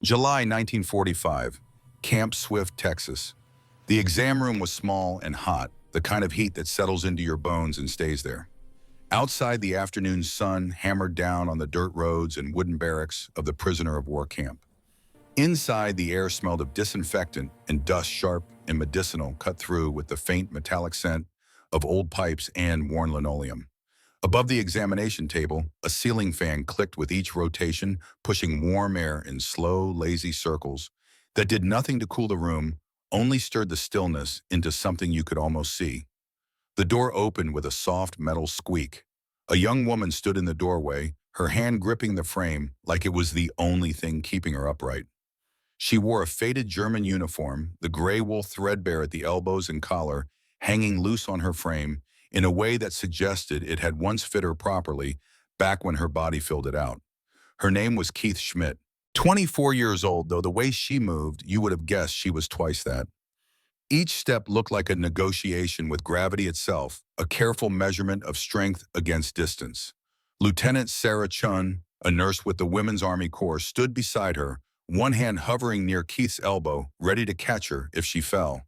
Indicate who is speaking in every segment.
Speaker 1: July 1945, Camp Swift, Texas. The exam room was small and hot, the kind of heat that settles into your bones and stays there. Outside, the afternoon sun hammered down on the dirt roads and wooden barracks of the prisoner of war camp. Inside, the air smelled of disinfectant and dust sharp and medicinal cut through with the faint metallic scent of old pipes and worn linoleum. Above the examination table, a ceiling fan clicked with each rotation, pushing warm air in slow, lazy circles that did nothing to cool the room, only stirred the stillness into something you could almost see. The door opened with a soft metal squeak. A young woman stood in the doorway, her hand gripping the frame like it was the only thing keeping her upright. She wore a faded German uniform, the gray wool threadbare at the elbows and collar, hanging loose on her frame in a way that suggested it had once fit her properly back when her body filled it out. Her name was Keith Schmidt. 24 years old, though the way she moved, you would have guessed she was twice that. Each step looked like a negotiation with gravity itself, a careful measurement of strength against distance. Lieutenant Sarah Chun, a nurse with the Women's Army Corps, stood beside her, one hand hovering near Keith's elbow, ready to catch her if she fell.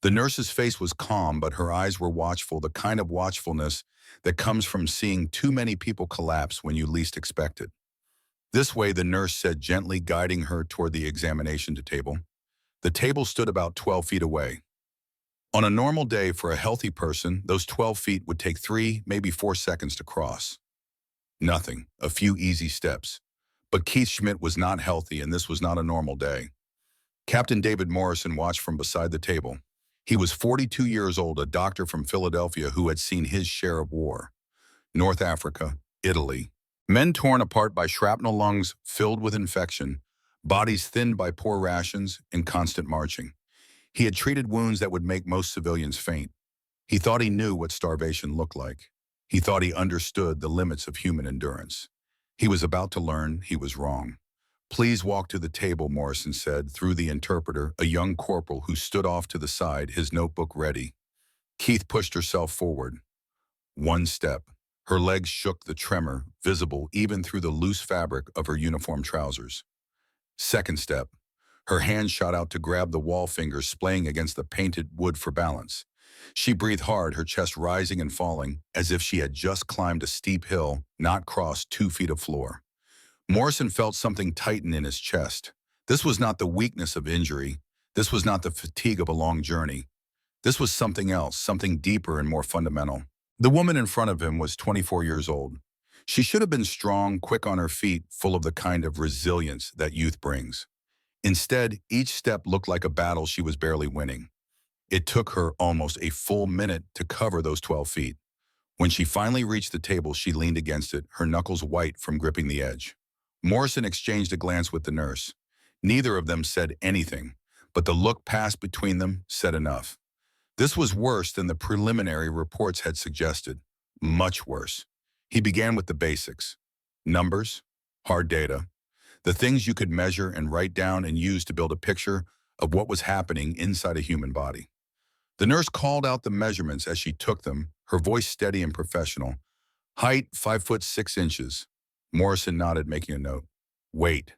Speaker 1: The nurse's face was calm, but her eyes were watchful, the kind of watchfulness that comes from seeing too many people collapse when you least expect it. This way, the nurse said, gently guiding her toward the examination table. The table stood about 12 feet away. On a normal day for a healthy person, those 12 feet would take 3, maybe 4 seconds to cross. Nothing, a few easy steps. But Keith Schmidt was not healthy, and this was not a normal day. Captain David Morrison watched from beside the table. He was 42 years old, a doctor from Philadelphia who had seen his share of war. North Africa, Italy. Men torn apart by shrapnel, lungs filled with infection, bodies thinned by poor rations and constant marching. He had treated wounds that would make most civilians faint. He thought he knew what starvation looked like. He thought he understood the limits of human endurance. He was about to learn he was wrong. "Please walk to the table," Morrison said, through the interpreter, a young corporal who stood off to the side, his notebook ready. Keith pushed herself forward. One step. Her legs shook, the tremor visible even through the loose fabric of her uniform trousers. Second step. Her hand shot out to grab the wall fingers splaying against the painted wood for balance. She breathed hard, her chest rising and falling, as if she had just climbed a steep hill, not crossed 2 feet of floor. Morrison felt something tighten in his chest. This was not the weakness of injury. This was not the fatigue of a long journey. This was something else, something deeper and more fundamental. The woman in front of him was 24 years old. She should have been strong, quick on her feet, full of the kind of resilience that youth brings. Instead, each step looked like a battle she was barely winning. It took her almost a full minute to cover those 12 feet. When she finally reached the table, she leaned against it, her knuckles white from gripping the edge. Morrison exchanged a glance with the nurse. Neither of them said anything, but the look passed between them said enough. This was worse than the preliminary reports had suggested. Much worse. He began with the basics. Numbers, hard data, the things you could measure and write down and use to build a picture of what was happening inside a human body. The nurse called out the measurements as she took them, her voice steady and professional. Height, 5'6". Morrison nodded, making a note. Weight.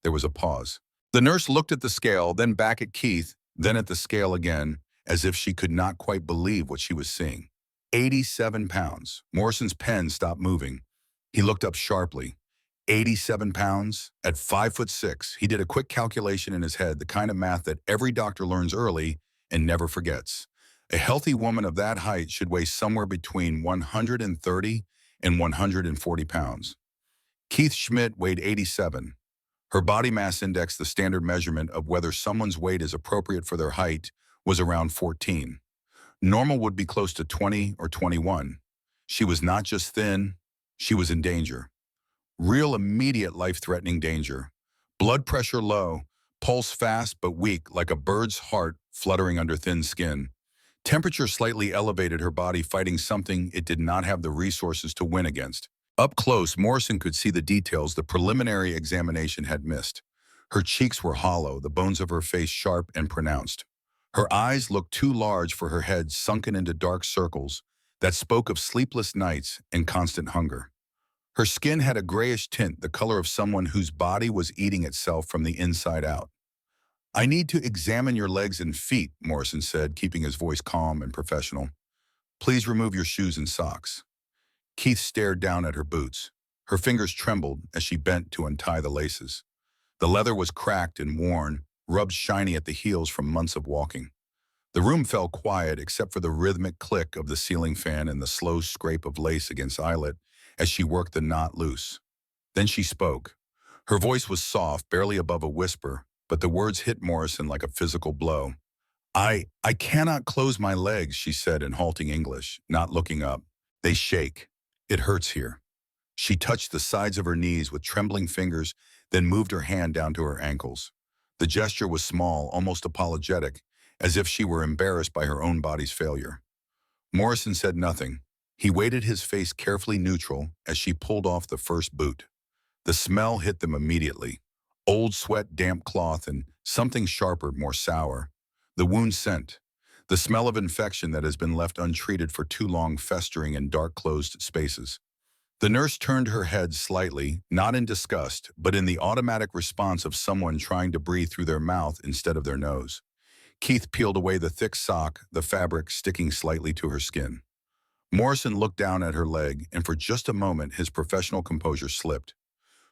Speaker 1: There was a pause. The nurse looked at the scale, then back at Keith, then at the scale again, as if she could not quite believe what she was seeing. 87 pounds. Morrison's pen stopped moving. He looked up sharply. 87 pounds? At 5'6", he did a quick calculation in his head, the kind of math that every doctor learns early and never forgets. A healthy woman of that height should weigh somewhere between 130 and 140 pounds. Keith Schmidt weighed 87. Her body mass index, the standard measurement of whether someone's weight is appropriate for their height, was around 14. Normal would be close to 20 or 21. She was not just thin, she was in danger. Real immediate life-threatening danger. Blood pressure low, pulse fast but weak like a bird's heart fluttering under thin skin. Temperature slightly elevated, her body fighting something it did not have the resources to win against. Up close, Morrison could see the details the preliminary examination had missed. Her cheeks were hollow, the bones of her face sharp and pronounced. Her eyes looked too large for her head, sunken into dark circles that spoke of sleepless nights and constant hunger. Her skin had a grayish tint, the color of someone whose body was eating itself from the inside out. "I need to examine your legs and feet," Morrison said, keeping his voice calm and professional. "Please remove your shoes and socks." Keith stared down at her boots. Her fingers trembled as she bent to untie the laces. The leather was cracked and worn, rubbed shiny at the heels from months of walking. The room fell quiet except for the rhythmic click of the ceiling fan and the slow scrape of lace against eyelet as she worked the knot loose. Then she spoke. Her voice was soft, barely above a whisper, but the words hit Morrison like a physical blow. I cannot close my legs," she said in halting English, not looking up. "They shake. It hurts here." She touched the sides of her knees with trembling fingers, then moved her hand down to her ankles. The gesture was small, almost apologetic, as if she were embarrassed by her own body's failure. Morrison said nothing. He waited, his face carefully neutral, as she pulled off the first boot. The smell hit them immediately. Old sweat, damp cloth, and something sharper, more sour. The wound scent. The smell of infection that has been left untreated for too long, festering in dark, closed spaces. The nurse turned her head slightly, not in disgust, but in the automatic response of someone trying to breathe through their mouth instead of their nose. Keith peeled away the thick sock, the fabric sticking slightly to her skin. Morrison looked down at her leg, and for just a moment his professional composure slipped.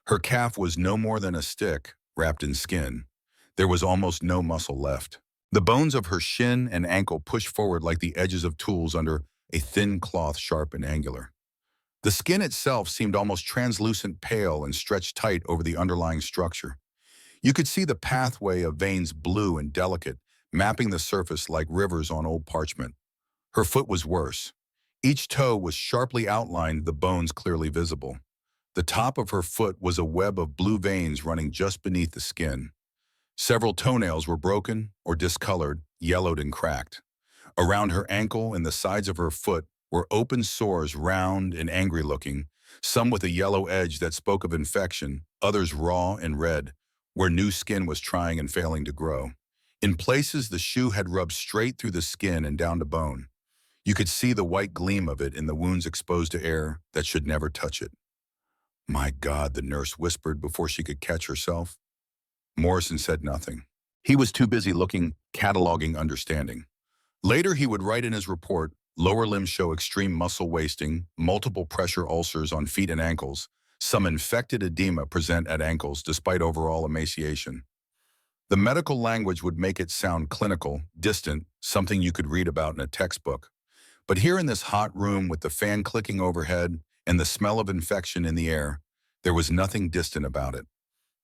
Speaker 1: Her calf was no more than a stick, wrapped in skin. There was almost no muscle left. The bones of her shin and ankle pushed forward like the edges of tools under a thin cloth, sharp and angular. The skin itself seemed almost translucent, pale, and stretched tight over the underlying structure. You could see the pathway of veins, blue and delicate, mapping the surface like rivers on old parchment. Her foot was worse. Each toe was sharply outlined, the bones clearly visible. The top of her foot was a web of blue veins running just beneath the skin. Several toenails were broken or discolored, yellowed and cracked. Around her ankle and the sides of her foot were open sores, round and angry-looking, some with a yellow edge that spoke of infection, others raw and red, where new skin was trying and failing to grow. In places, the shoe had rubbed straight through the skin and down to bone. You could see the white gleam of it in the wounds exposed to air that should never touch it. "My God," the nurse whispered before she could catch herself. Morrison said nothing. He was too busy looking, cataloging, understanding. Later, he would write in his report, "Lower limbs show extreme muscle wasting, multiple pressure ulcers on feet and ankles. Some infected edema present at ankles despite overall emaciation." The medical language would make it sound clinical, distant, something you could read about in a textbook. But here in this hot room with the fan clicking overhead and the smell of infection in the air, there was nothing distant about it.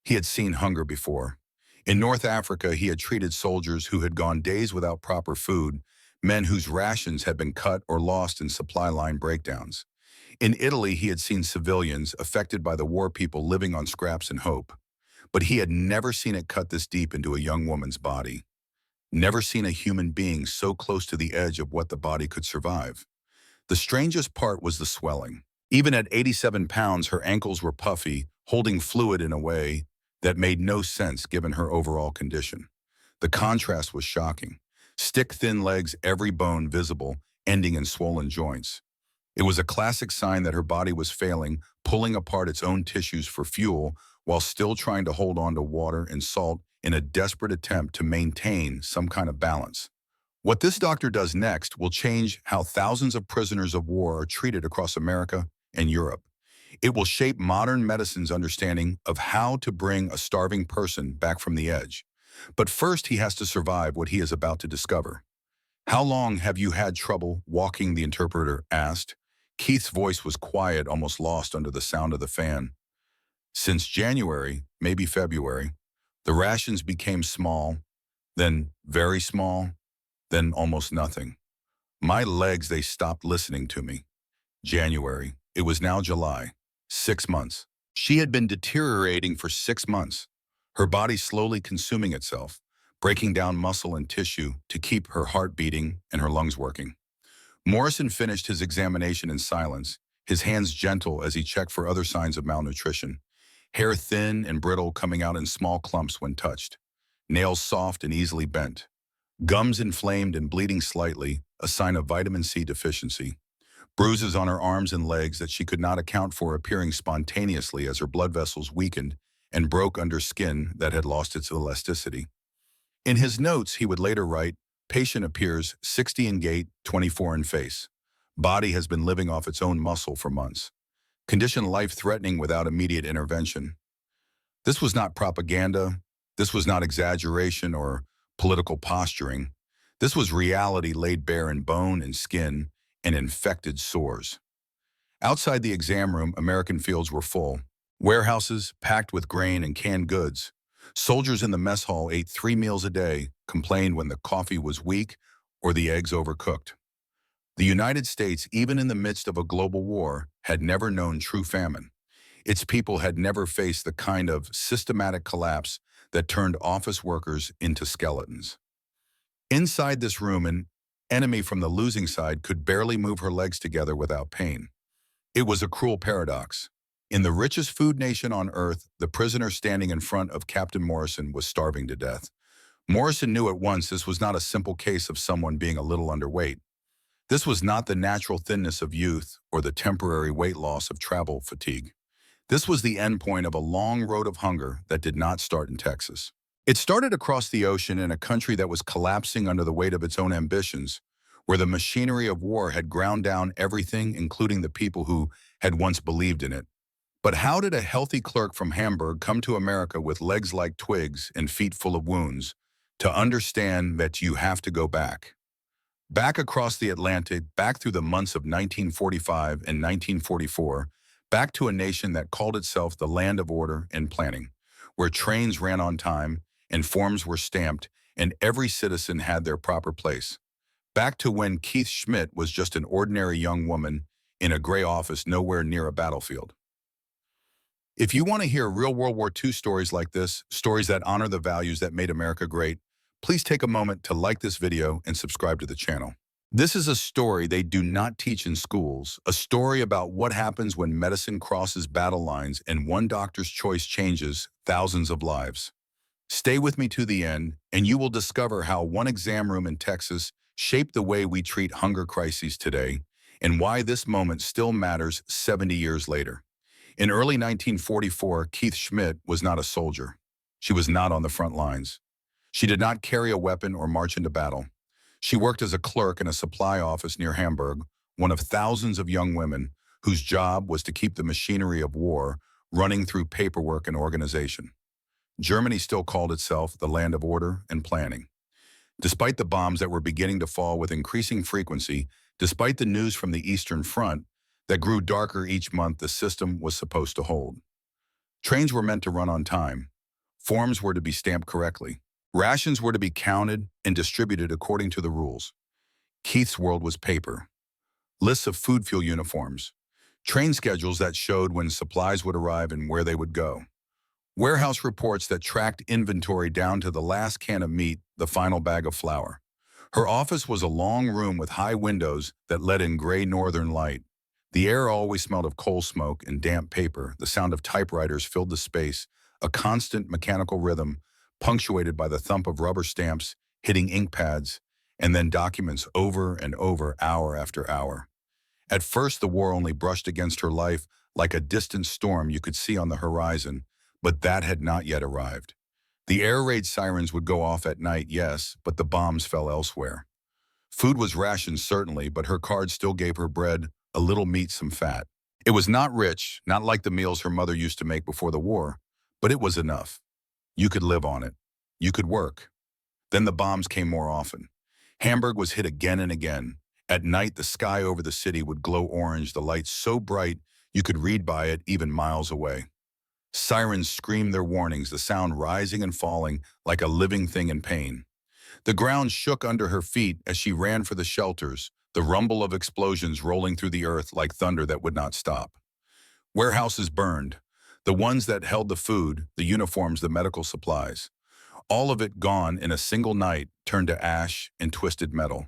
Speaker 1: He had seen hunger before. In North Africa, he had treated soldiers who had gone days without proper food, men whose rations had been cut or lost in supply line breakdowns. In Italy, he had seen civilians affected by the war, people living on scraps and hope. But he had never seen it cut this deep into a young woman's body. Never seen a human being so close to the edge of what the body could survive. The strangest part was the swelling. Even at 87 pounds, her ankles were puffy, holding fluid in a way that made no sense given her overall condition. The contrast was shocking. Stick-thin legs, every bone visible, ending in swollen joints. It was a classic sign that her body was failing, pulling apart its own tissues for fuel while still trying to hold on to water and salt in a desperate attempt to maintain some kind of balance. What this doctor does next will change how thousands of prisoners of war are treated across America and Europe. It will shape modern medicine's understanding of how to bring a starving person back from the edge. But first, he has to survive what he is about to discover. "How long have you had trouble walking?" the interpreter asked. Keith's voice was quiet, almost lost under the sound of the fan. "Since January, maybe February. The rations became small, then very small, then almost nothing. My legs, they stopped listening to me. January. It was now July. 6 months. She had been deteriorating for 6 months, her body slowly consuming itself, breaking down muscle and tissue to keep her heart beating and her lungs working." Morrison finished his examination in silence, his hands gentle as he checked for other signs of malnutrition. Hair thin and brittle, coming out in small clumps when touched. Nails soft and easily bent. Gums inflamed and bleeding slightly, a sign of vitamin C deficiency. bruises on her arms and legs that she could not account for appearing spontaneously as her blood vessels weakened and broke under skin that had lost its elasticity. In his notes, he would later write, "Patient appears 60 in gait, 24 in face. Body has been living off its own muscle for months. Condition life-threatening without immediate intervention." This was not propaganda. This was not exaggeration or political posturing. This was reality laid bare in bone and skin and infected sores. Outside the exam room, American fields were full. Warehouses packed with grain and canned goods. Soldiers in the mess hall ate 3 meals a day, complained when the coffee was weak or the eggs overcooked. The United States, even in the midst of a global war, had never known true famine. Its people had never faced the kind of systematic collapse that turned office workers into skeletons. Inside this room, an enemy from the losing side could barely move her legs together without pain. It was a cruel paradox. In the richest food nation on earth, the prisoner standing in front of Captain Morrison was starving to death. Morrison knew at once this was not a simple case of someone being a little underweight. This was not the natural thinness of youth or the temporary weight loss of travel fatigue. This was the endpoint of a long road of hunger that did not start in Texas. It started across the ocean in a country that was collapsing under the weight of its own ambitions, where the machinery of war had ground down everything, including the people who had once believed in it. But how did a healthy clerk from Hamburg come to America with legs like twigs and feet full of wounds to understand that you have to go back? Back across the Atlantic, back through the months of 1945 and 1944, back to a nation that called itself the land of order and planning, where trains ran on time and forms were stamped and every citizen had their proper place. Back to when Keith Schmidt was just an ordinary young woman in a gray office nowhere near a battlefield. If you want to hear real World War II stories like this, stories that honor the values that made America great, please take a moment to like this video and subscribe to the channel. This is a story they do not teach in schools, a story about what happens when medicine crosses battle lines and one doctor's choice changes thousands of lives. Stay with me to the end, and you will discover how one exam room in Texas shaped the way we treat hunger crises today, and why this moment still matters 70 years later. In early 1944, Keith Schmidt was not a soldier. She was not on the front lines. She did not carry a weapon or march into battle. She worked as a clerk in a supply office near Hamburg, one of thousands of young women whose job was to keep the machinery of war running through paperwork and organization. Germany still called itself the land of order and planning. Despite the bombs that were beginning to fall with increasing frequency, despite the news from the Eastern Front that grew darker each month, the system was supposed to hold. Trains were meant to run on time. Forms were to be stamped correctly. Rations were to be counted and distributed according to the rules. Keith's world was paper. Lists of food fuel uniforms. Train schedules that showed when supplies would arrive and where they would go. Warehouse reports that tracked inventory down to the last can of meat, the final bag of flour. Her office was a long room with high windows that let in gray northern light. The air always smelled of coal smoke and damp paper. The sound of typewriters filled the space, a constant mechanical rhythm punctuated by the thump of rubber stamps hitting ink pads, and then documents over and over, hour after hour. At first, the war only brushed against her life like a distant storm you could see on the horizon, but that had not yet arrived. The air raid sirens would go off at night, yes, but the bombs fell elsewhere. Food was rationed, certainly, but her card still gave her bread, a little meat, some fat. It was not rich, not like the meals her mother used to make before the war, but it was enough. You could live on it. You could work. Then the bombs came more often. Hamburg was hit again and again. At night, the sky over the city would glow orange, the lights so bright you could read by it even miles away. Sirens screamed their warnings, the sound rising and falling like a living thing in pain. The ground shook under her feet as she ran for the shelters, the rumble of explosions rolling through the earth like thunder that would not stop. Warehouses burned, the ones that held the food, the uniforms, the medical supplies. All of it gone in a single night, turned to ash and twisted metal.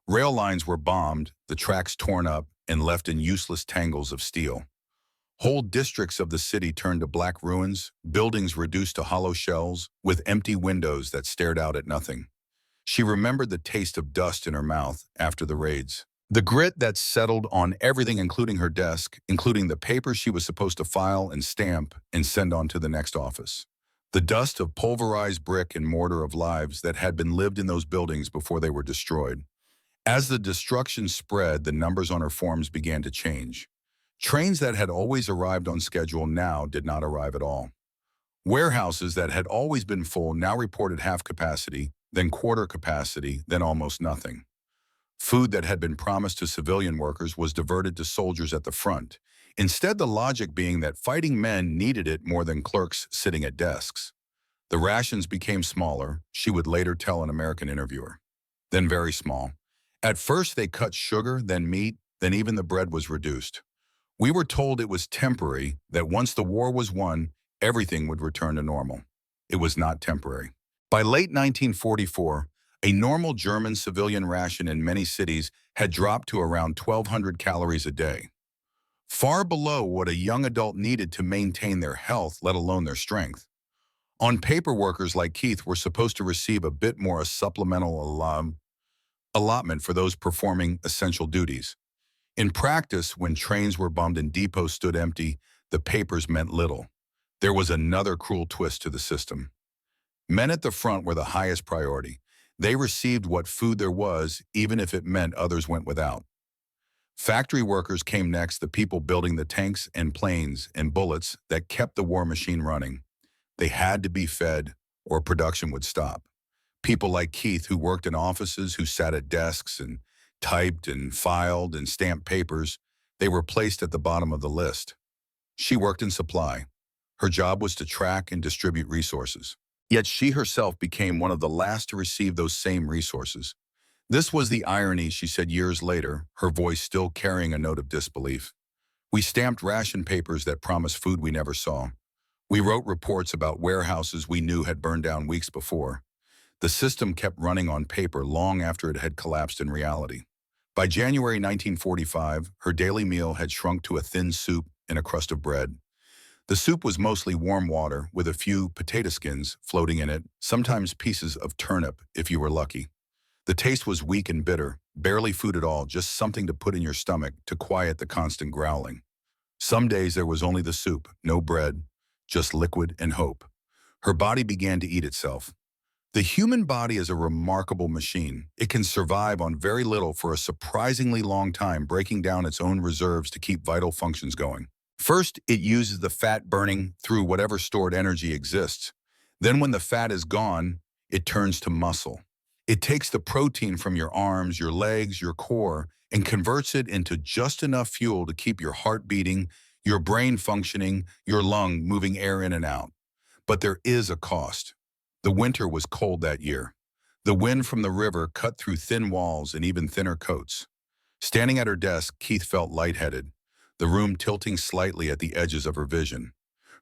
Speaker 1: Rail lines were bombed, the tracks torn up and left in useless tangles of steel. Whole districts of the city turned to black ruins, buildings reduced to hollow shells, with empty windows that stared out at nothing. She remembered the taste of dust in her mouth after the raids, The grit that settled on everything, including her desk, including the papers she was supposed to file and stamp and send on to the next office. The dust of pulverized brick and mortar of lives that had been lived in those buildings before they were destroyed. As the destruction spread, the numbers on her forms began to change. Trains that had always arrived on schedule now did not arrive at all. Warehouses that had always been full now reported half capacity, then quarter capacity, then almost nothing. Food that had been promised to civilian workers was diverted to soldiers at the front. Instead, the logic being that fighting men needed it more than clerks sitting at desks. The rations became smaller, she would later tell an American interviewer. Then very small. At first, they cut sugar, then meat, then even the bread was reduced. We were told it was temporary, that once the war was won, everything would return to normal. It was not temporary. By late 1944, a normal German civilian ration in many cities had dropped to around 1,200 calories a day, far below what a young adult needed to maintain their health, let alone their strength. On paper, workers like Keith were supposed to receive a bit more, a supplemental allotment for those performing essential duties. In practice, when trains were bummed and depots stood empty, the papers meant little. There was another cruel twist to the system. Men at the front were the highest priority. They received what food there was, even if it meant others went without. Factory workers came next, the people building the tanks and planes and bullets that kept the war machine running. They had to be fed, or production would stop. People like Keith, who worked in offices, who sat at desks and typed and filed and stamped papers, they were placed at the bottom of the list. She worked in supply. Her job was to track and distribute resources. Yet she herself became one of the last to receive those same resources. This was the irony, she said years later, her voice still carrying a note of disbelief. We stamped ration papers that promised food we never saw. We wrote reports about warehouses we knew had burned down weeks before. The system kept running on paper long after it had collapsed in reality. By January 1945, her daily meal had shrunk to a thin soup and a crust of bread. The soup was mostly warm water with a few potato skins floating in it, sometimes pieces of turnip if you were lucky. The taste was weak and bitter, barely food at all, just something to put in your stomach to quiet the constant growling. Some days there was only the soup, no bread, just liquid and hope. Her body began to eat itself. The human body is a remarkable machine. It can survive on very little for a surprisingly long time, breaking down its own reserves to keep vital functions going. First, it uses the fat burning through whatever stored energy exists. Then when the fat is gone, it turns to muscle. It takes the protein from your arms, your legs, your core, and converts it into just enough fuel to keep your heart beating, your brain functioning, your lung moving air in and out. But there is a cost. The winter was cold that year. The wind from the river cut through thin walls and even thinner coats. Standing at her desk, Keith felt lightheaded, the room tilting slightly at the edges of her vision.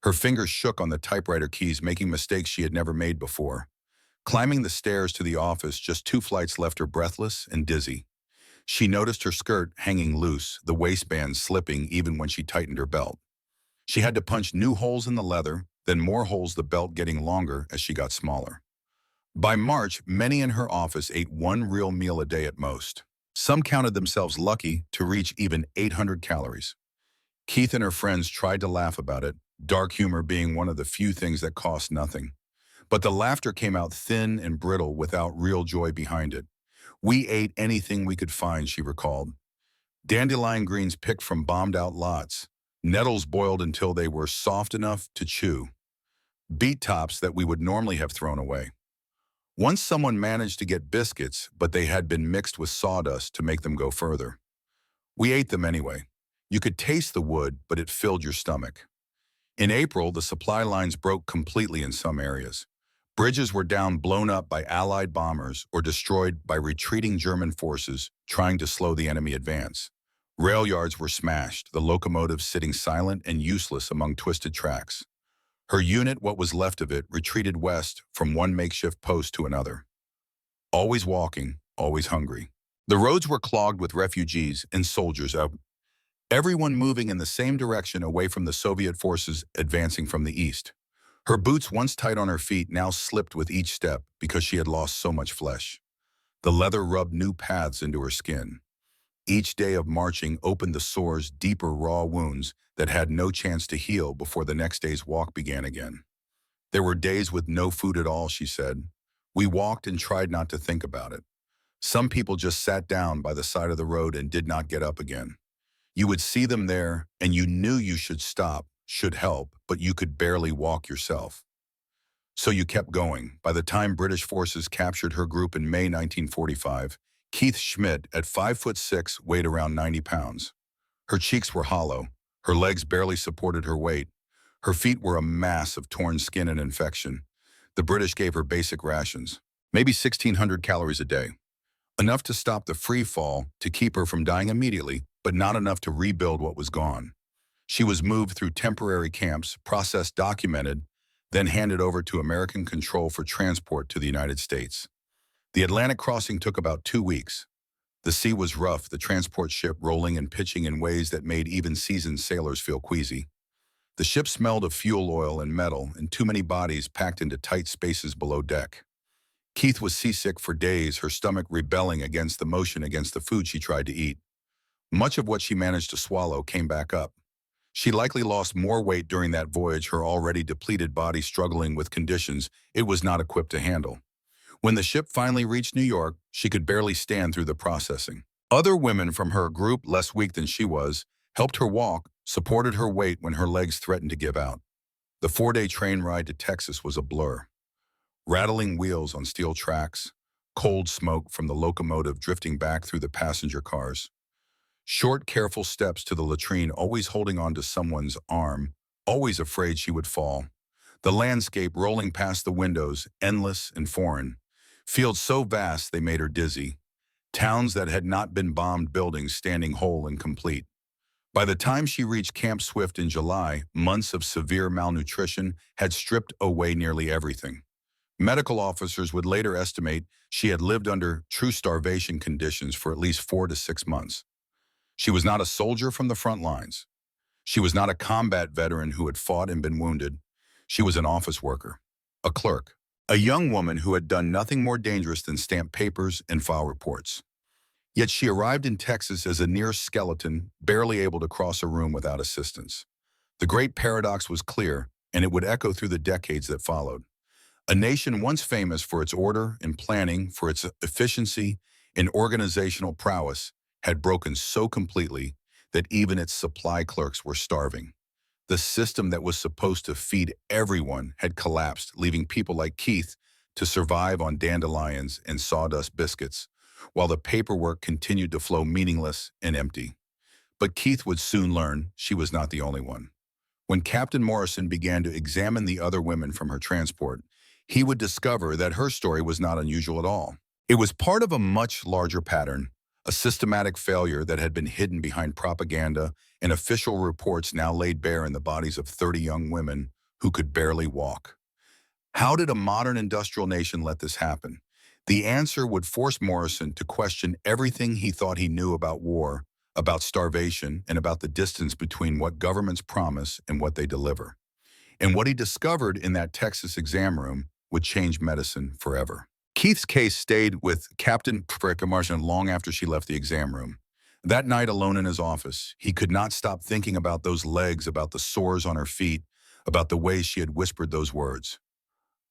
Speaker 1: Her fingers shook on the typewriter keys, making mistakes she had never made before. Climbing the stairs to the office, just 2 flights left her breathless and dizzy. She noticed her skirt hanging loose, the waistband slipping even when she tightened her belt. She had to punch new holes in the leather, then more holes, the belt getting longer as she got smaller. By March, many in her office ate 1 real meal a day at most. Some counted themselves lucky to reach even 800 calories. Keith and her friends tried to laugh about it, dark humor being one of the few things that cost nothing. But the laughter came out thin and brittle without real joy behind it. We ate anything we could find, she recalled. Dandelion greens picked from bombed-out lots, nettles boiled until they were soft enough to chew, beet tops that we would normally have thrown away. Once someone managed to get biscuits, but they had been mixed with sawdust to make them go further. We ate them anyway. You could taste the wood, but it filled your stomach. In April, the supply lines broke completely in some areas. Bridges were down, blown up by Allied bombers or destroyed by retreating German forces trying to slow the enemy advance. Rail yards were smashed, the locomotives sitting silent and useless among twisted tracks. Her unit, what was left of it, retreated west from one makeshift post to another. Always walking, always hungry. The roads were clogged with refugees and soldiers, everyone moving in the same direction away from the Soviet forces advancing from the east. Her boots, once tight on her feet, now slipped with each step because she had lost so much flesh. The leather rubbed new paths into her skin. Each day of marching opened the sore's deeper, raw wounds that had no chance to heal before the next day's walk began again. There were days with no food at all, she said. We walked and tried not to think about it. Some people just sat down by the side of the road and did not get up again. You would see them there, and you knew you should stop, should help, but you could barely walk yourself. So you kept going. By the time British forces captured her group in May 1945, Keith Schmidt, at 5'6", weighed around 90 pounds. Her cheeks were hollow. Her legs barely supported her weight. Her feet were a mass of torn skin and infection. The British gave her basic rations, maybe 1,600 calories a day. Enough to stop the free fall, to keep her from dying immediately, but not enough to rebuild what was gone. She was moved through temporary camps, processed, documented, then handed over to American control for transport to the United States. The Atlantic crossing took about 2 weeks. The sea was rough, the transport ship rolling and pitching in ways that made even seasoned sailors feel queasy. The ship smelled of fuel oil and metal, and too many bodies packed into tight spaces below deck. Keith was seasick for days, her stomach rebelling against the motion, against the food she tried to eat. Much of what she managed to swallow came back up. She likely lost more weight during that voyage, her already depleted body struggling with conditions it was not equipped to handle. When the ship finally reached New York, she could barely stand through the processing. Other women from her group, less weak than she was, helped her walk, supported her weight when her legs threatened to give out. The 4-day train ride to Texas was a blur. Rattling wheels on steel tracks, cold smoke from the locomotive drifting back through the passenger cars. Short, careful steps to the latrine, always holding on to someone's arm, always afraid she would fall. The landscape rolling past the windows, endless and foreign. Fields so vast they made her dizzy. Towns that had not been bombed, buildings standing whole and complete. By the time she reached Camp Swift in July, months of severe malnutrition had stripped away nearly everything. Medical officers would later estimate she had lived under true starvation conditions for at least 4 to 6 months. She was not a soldier from the front lines. She was not a combat veteran who had fought and been wounded. She was an office worker, a clerk, a young woman who had done nothing more dangerous than stamp papers and file reports. Yet she arrived in Texas as a near skeleton, barely able to cross a room without assistance. The great paradox was clear, and it would echo through the decades that followed. A nation once famous for its order and planning, for its efficiency and organizational prowess, had broken so completely that even its supply clerks were starving. The system that was supposed to feed everyone had collapsed, leaving people like Keith to survive on dandelions and sawdust biscuits, while the paperwork continued to flow meaningless and empty. But Keith would soon learn she was not the only one. When Captain Morrison began to examine the other women from her transport, he would discover that her story was not unusual at all. It was part of a much larger pattern, a systematic failure that had been hidden behind propaganda and official reports now laid bare in the bodies of 30 young women who could barely walk. How did a modern industrial nation let this happen? The answer would force Morrison to question everything he thought he knew about war, about starvation, and about the distance between what governments promise and what they deliver. And what he discovered in that Texas exam room would change medicine forever. Keith's case stayed with Captain Morrison long after she left the exam room. That night, alone in his office, he could not stop thinking about those legs, about the sores on her feet, about the way she had whispered those words.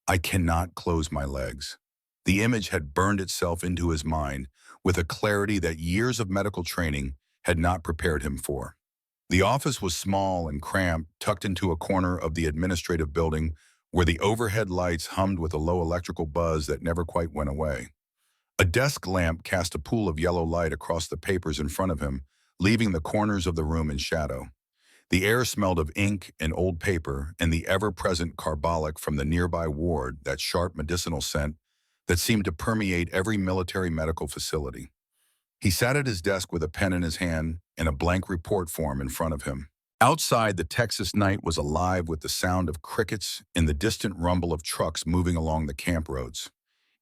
Speaker 1: I cannot close my legs. The image had burned itself into his mind with a clarity that years of medical training had not prepared him for. The office was small and cramped, tucked into a corner of the administrative building where the overhead lights hummed with a low electrical buzz that never quite went away. A desk lamp cast a pool of yellow light across the papers in front of him, leaving the corners of the room in shadow. The air smelled of ink and old paper and the ever-present carbolic from the nearby ward, that sharp medicinal scent that seemed to permeate every military medical facility. He sat at his desk with a pen in his hand and a blank report form in front of him. Outside, the Texas night was alive with the sound of crickets and the distant rumble of trucks moving along the camp roads.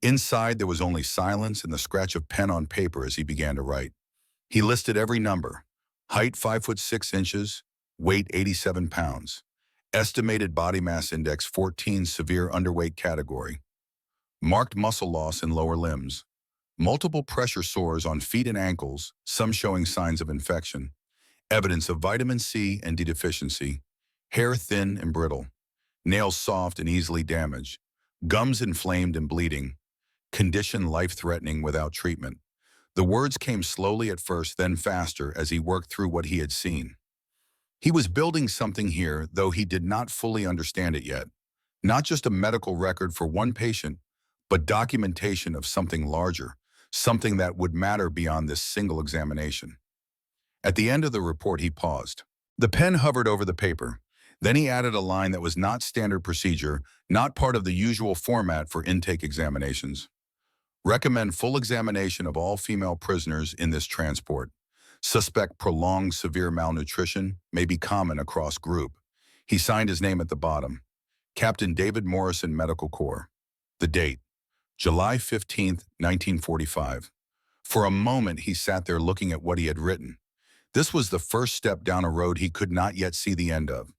Speaker 1: Inside, there was only silence and the scratch of pen on paper as he began to write. He listed every number: height 5'6", weight 87 pounds, estimated body mass index 14, severe underweight category, marked muscle loss in lower limbs, Multiple pressure sores on feet and ankles, some showing signs of infection. Evidence of vitamin C and D deficiency. Hair thin and brittle. Nails soft and easily damaged. Gums inflamed and bleeding. Condition life-threatening without treatment. The words came slowly at first, then faster as he worked through what he had seen. He was building something here, though he did not fully understand it yet. Not just a medical record for one patient, but documentation of something larger, something that would matter beyond this single examination. At the end of the report, he paused. The pen hovered over the paper. Then he added a line that was not standard procedure, not part of the usual format for intake examinations. Recommend full examination of all female prisoners in this transport. Suspect prolonged severe malnutrition may be common across group. He signed his name at the bottom. Captain David Morrison, Medical Corps. The date, July 15th, 1945. For a moment, he sat there looking at what he had written. This was the first step down a road he could not yet see the end of.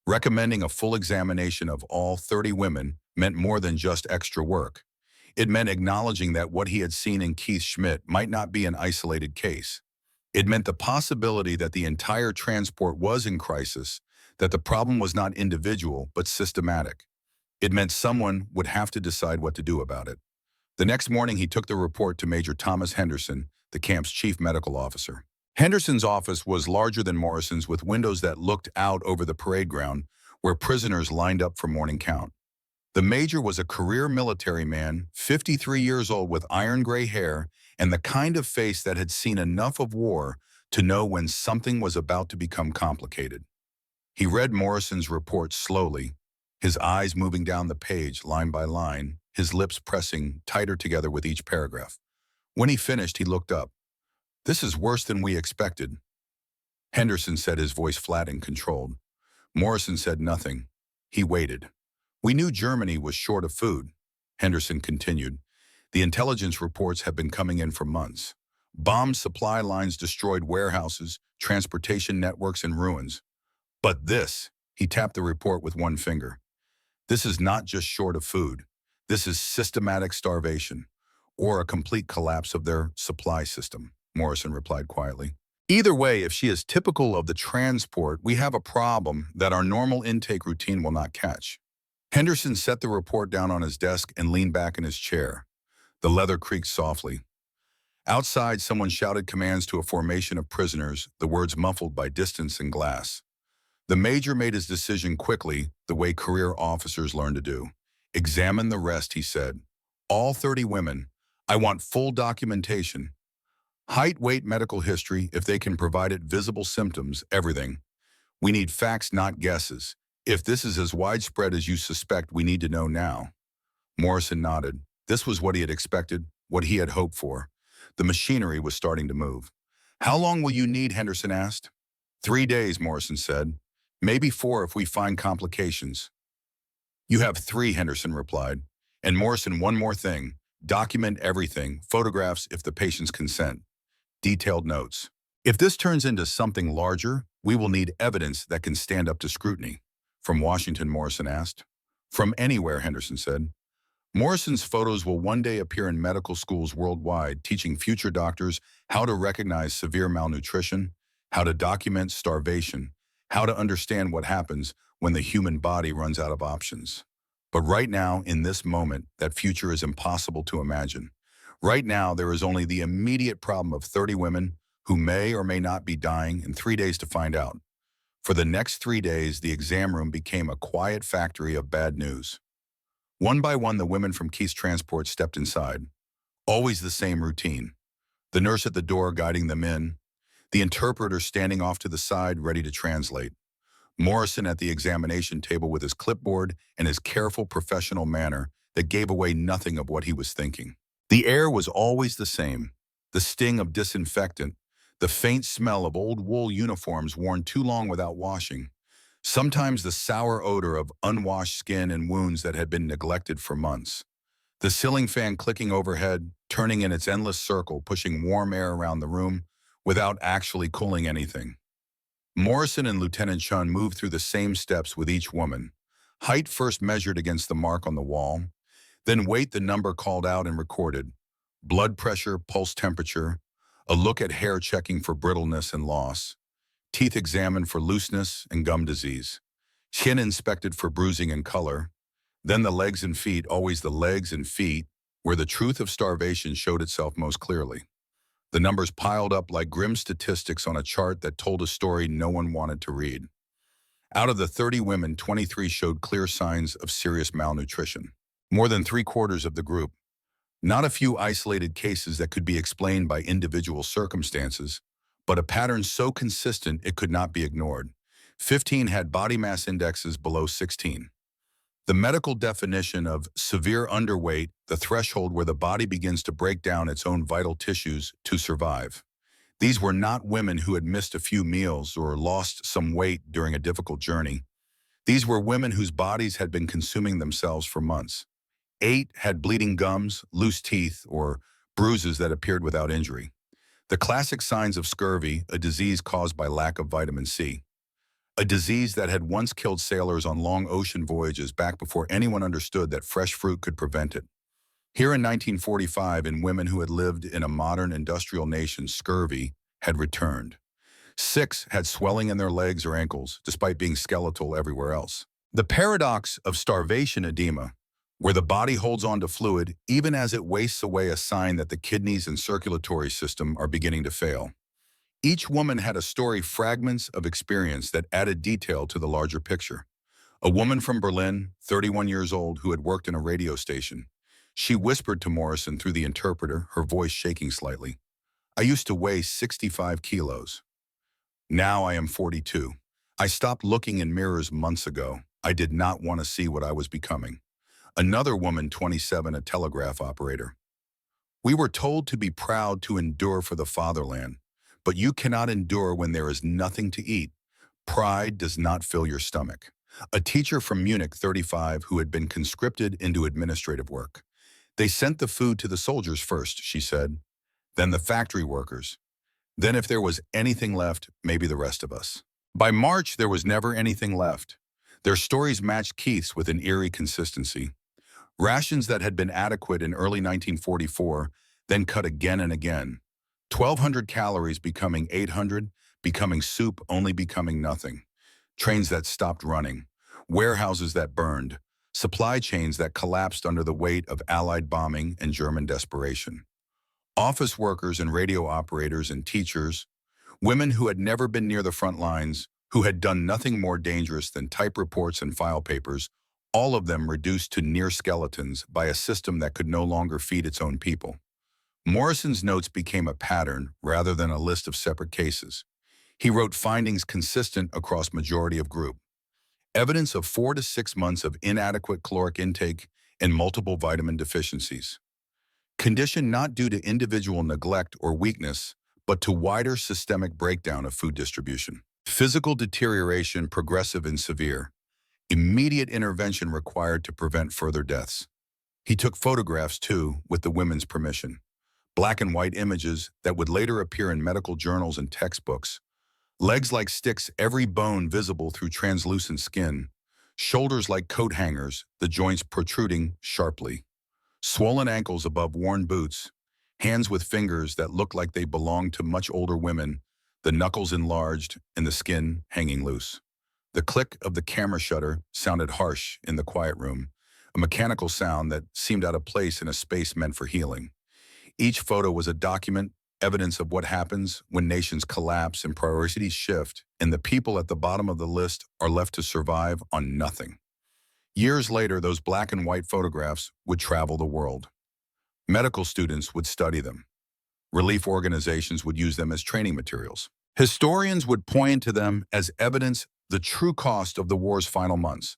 Speaker 1: Recommending a full examination of all 30 women meant more than just extra work. It meant acknowledging that what he had seen in Keith Schmidt might not be an isolated case. It meant the possibility that the entire transport was in crisis, that the problem was not individual but systematic. It meant someone would have to decide what to do about it. The next morning, he took the report to Major Thomas Henderson, the camp's chief medical officer. Henderson's office was larger than Morrison's, with windows that looked out over the parade ground where prisoners lined up for morning count. The major was a career military man, 53 years old, with iron gray hair and the kind of face that had seen enough of war to know when something was about to become complicated. He read Morrison's report slowly, his eyes moving down the page line by line, his lips pressing tighter together with each paragraph. When he finished, he looked up. "This is worse than we expected," Henderson said, his voice flat and controlled. Morrison said nothing. He waited. "We knew Germany was short of food," Henderson continued. "The intelligence reports have been coming in for months. Bombed supply lines destroyed warehouses, transportation networks in ruins. But this," he tapped the report with one finger, "this is not just short of food. This is systematic starvation, or a complete collapse of their supply system," Morrison replied quietly. "Either way, if she is typical of the transport, we have a problem that our normal intake routine will not catch." Henderson set the report down on his desk and leaned back in his chair. The leather creaked softly. Outside, someone shouted commands to a formation of prisoners, the words muffled by distance and glass. The major made his decision quickly, the way career officers learn to do. "Examine the rest," he said. "All 30 women. I want full documentation. Height, weight, medical history, if they can provide it, visible symptoms, everything. We need facts, not guesses. If this is as widespread as you suspect, we need to know now." Morrison nodded. This was what he had expected, what he had hoped for. The machinery was starting to move. "How long will you need?" Henderson asked. 3 days, Morrison said. "Maybe 4 if we find complications." "You have 3, Henderson replied. "And Morrison, one more thing. Document everything, photographs if the patients consent. Detailed notes. If this turns into something larger, we will need evidence that can stand up to scrutiny." "From Washington?" Morrison asked. "From anywhere," Henderson said. "Morrison's photos will one day appear in medical schools worldwide, teaching future doctors how to recognize severe malnutrition, how to document starvation, how to understand what happens when the human body runs out of options. But right now, in this moment, that future is impossible to imagine. Right now, there is only the immediate problem of 30 women who may or may not be dying in 3 days to find out." For the next 3 days, the exam room became a quiet factory of bad news. One by one, the women from Keith's transport stepped inside. Always the same routine. The nurse at the door guiding them in. The interpreter standing off to the side, ready to translate. Morrison at the examination table with his clipboard and his careful professional manner that gave away nothing of what he was thinking. The air was always the same. The sting of disinfectant, the faint smell of old wool uniforms worn too long without washing. Sometimes the sour odor of unwashed skin and wounds that had been neglected for months. The ceiling fan clicking overhead, turning in its endless circle, pushing warm air around the room without actually cooling anything. Morrison and Lieutenant Chun moved through the same steps with each woman. Height first measured against the mark on the wall, then weight, the number called out and recorded. blood pressure, pulse temperature, a look at hair checking for brittleness and loss, teeth examined for looseness and gum disease, chin inspected for bruising and color, then the legs and feet, always the legs and feet, where the truth of starvation showed itself most clearly. The numbers piled up like grim statistics on a chart that told a story no one wanted to read. Out of the 30 women, 23 showed clear signs of serious malnutrition. More than 3/4 of the group. Not a few isolated cases that could be explained by individual circumstances, but a pattern so consistent it could not be ignored. 15 had body mass indexes below 16. The medical definition of severe underweight, the threshold where the body begins to break down its own vital tissues to survive. These were not women who had missed a few meals or lost some weight during a difficult journey. These were women whose bodies had been consuming themselves for months. 8 had bleeding gums, loose teeth, or bruises that appeared without injury. The classic signs of scurvy, a disease caused by lack of vitamin C. A disease that had once killed sailors on long ocean voyages back before anyone understood that fresh fruit could prevent it. Here in 1945, in women who had lived in a modern industrial nation, scurvy had returned. 6 had swelling in their legs or ankles, despite being skeletal everywhere else. The paradox of starvation edema, where the body holds on to fluid even as it wastes away, a sign that the kidneys and circulatory system are beginning to fail. Each woman had a story, fragments of experience that added detail to the larger picture. A woman from Berlin, 31 years old, who had worked in a radio station. She whispered to Morrison through the interpreter, her voice shaking slightly. "I used to weigh 65 kilos. Now I am 42. I stopped looking in mirrors months ago. I did not want to see what I was becoming." Another woman, 27, a telegraph operator. "We were told to be proud to endure for the fatherland, but you cannot endure when there is nothing to eat. Pride does not fill your stomach." A teacher from Munich, 35, who had been conscripted into administrative work. "They sent the food to the soldiers first," she said, "then the factory workers. Then if there was anything left, maybe the rest of us." By March, there was never anything left. Their stories matched Keith's with an eerie consistency. Rations that had been adequate in early 1944, then cut again and again. 1,200 calories becoming 800, becoming soup, only becoming nothing. Trains that stopped running, warehouses that burned, supply chains that collapsed under the weight of Allied bombing and German desperation. Office workers and radio operators and teachers, women who had never been near the front lines, who had done nothing more dangerous than type reports and file papers, all of them reduced to near skeletons by a system that could no longer feed its own people. Morrison's notes became a pattern rather than a list of separate cases. He wrote findings consistent across majority of group. Evidence of 4 to 6 months of inadequate caloric intake and multiple vitamin deficiencies. Condition not due to individual neglect or weakness, but to wider systemic breakdown of food distribution. Physical deterioration, progressive and severe. Immediate intervention required to prevent further deaths. He took photographs, too, with the women's permission. Black and white images that would later appear in medical journals and textbooks. Legs like sticks, every bone visible through translucent skin. Shoulders like coat hangers, the joints protruding sharply. Swollen ankles above worn boots. Hands with fingers that looked like they belonged to much older women, the knuckles enlarged and the skin hanging loose. The click of the camera shutter sounded harsh in the quiet room, a mechanical sound that seemed out of place in a space meant for healing. Each photo was a document, evidence of what happens when nations collapse and priorities shift, and the people at the bottom of the list are left to survive on nothing. Years later, those black and white photographs would travel the world. Medical students would study them. Relief organizations would use them as training materials. Historians would point to them as evidence the true cost of the war's final months.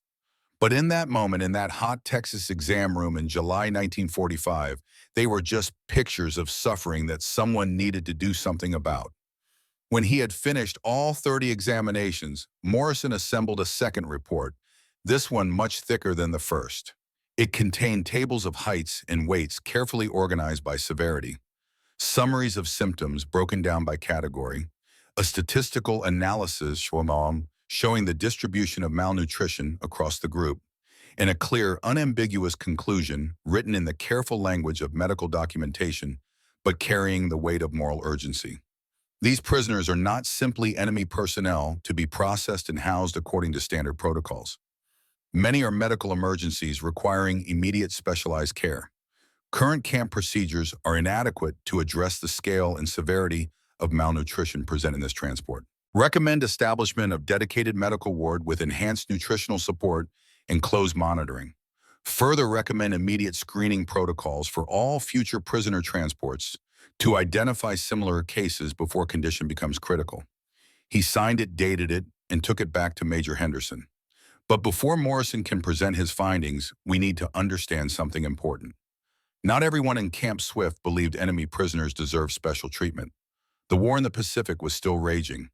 Speaker 1: But in that moment, in that hot Texas exam room in July 1945, they were just pictures of suffering that someone needed to do something about. When he had finished all 30 examinations, Morrison assembled a second report, this one much thicker than the first. It contained tables of heights and weights carefully organized by severity, summaries of symptoms broken down by category, a statistical analysis showing the distribution of malnutrition across the group. in a clear, unambiguous conclusion written in the careful language of medical documentation, but carrying the weight of moral urgency. These prisoners are not simply enemy personnel to be processed and housed according to standard protocols. Many are medical emergencies requiring immediate specialized care. Current camp procedures are inadequate to address the scale and severity of malnutrition present in this transport. Recommend establishment of dedicated medical ward with enhanced nutritional support and close monitoring. Further recommend immediate screening protocols for all future prisoner transports to identify similar cases before condition becomes critical. He signed it, dated it, and took it back to Major Henderson. But before Morrison can present his findings, we need to understand something important. Not everyone in Camp Swift believed enemy prisoners deserved special treatment. The war in the Pacific was still raging.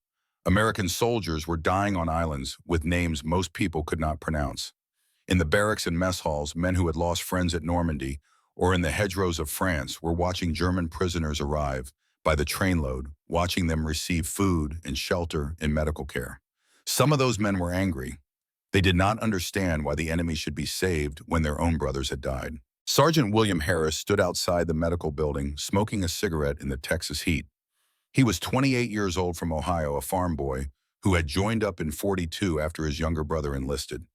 Speaker 1: American soldiers were dying on islands with names most people could not pronounce. In the barracks and mess halls, men who had lost friends at Normandy or in the hedgerows of France were watching German prisoners arrive by the trainload, watching them receive food and shelter and medical care. Some of those men were angry. They did not understand why the enemy should be saved when their own brothers had died. Sergeant William Harris stood outside the medical building, smoking a cigarette in the Texas heat. He was 28 years old from Ohio, a farm boy who had joined up in '42 after his younger brother enlisted.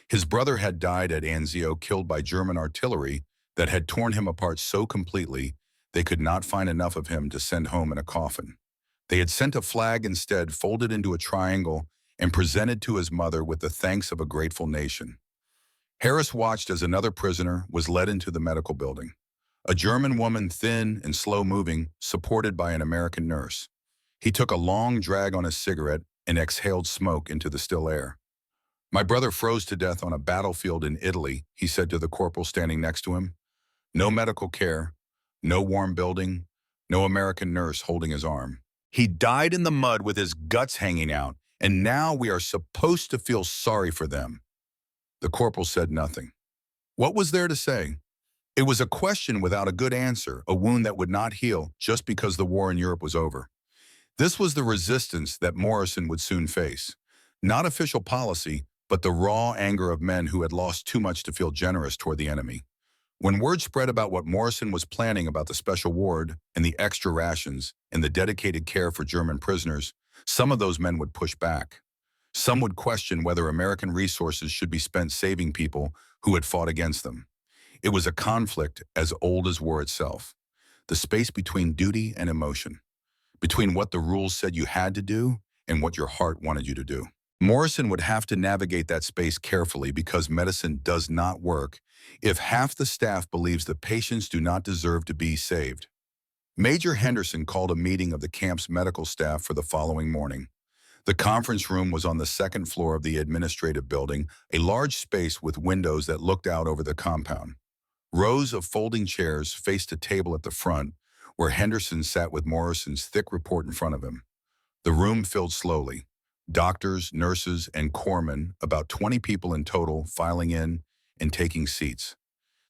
Speaker 1: His brother had died at Anzio, killed by German artillery that had torn him apart so completely they could not find enough of him to send home in a coffin. They had sent a flag instead, folded into a triangle, and presented to his mother with the thanks of a grateful nation. Harris watched as another prisoner was led into the medical building. A German woman, thin and slow-moving, supported by an American nurse. He took a long drag on his cigarette and exhaled smoke into the still air. "My brother froze to death on a battlefield in Italy," he said to the corporal standing next to him. No medical care, no warm building, no American nurse holding his arm. He died in the mud with his guts hanging out, and now we are supposed to feel sorry for them. The corporal said nothing. What was there to say? It was a question without a good answer, a wound that would not heal just because the war in Europe was over. This was the resistance that Morrison would soon face. Not official policy, but the raw anger of men who had lost too much to feel generous toward the enemy. When word spread about what Morrison was planning about the special ward and the extra rations and the dedicated care for German prisoners, some of those men would push back. Some would question whether American resources should be spent saving people who had fought against them. It was a conflict as old as war itself. The space between duty and emotion, between what the rules said you had to do and what your heart wanted you to do. Morrison would have to navigate that space carefully because medicine does not work if half the staff believes the patients do not deserve to be saved. Major Henderson called a meeting of the camp's medical staff for the following morning. The conference room was on the second floor of the administrative building, a large space with windows that looked out over the compound. Rows of folding chairs faced a table at the front, where Henderson sat with Morrison's thick report in front of him. The room filled slowly. Doctors, nurses, and corpsmen, about 20 people in total, filing in and taking seats.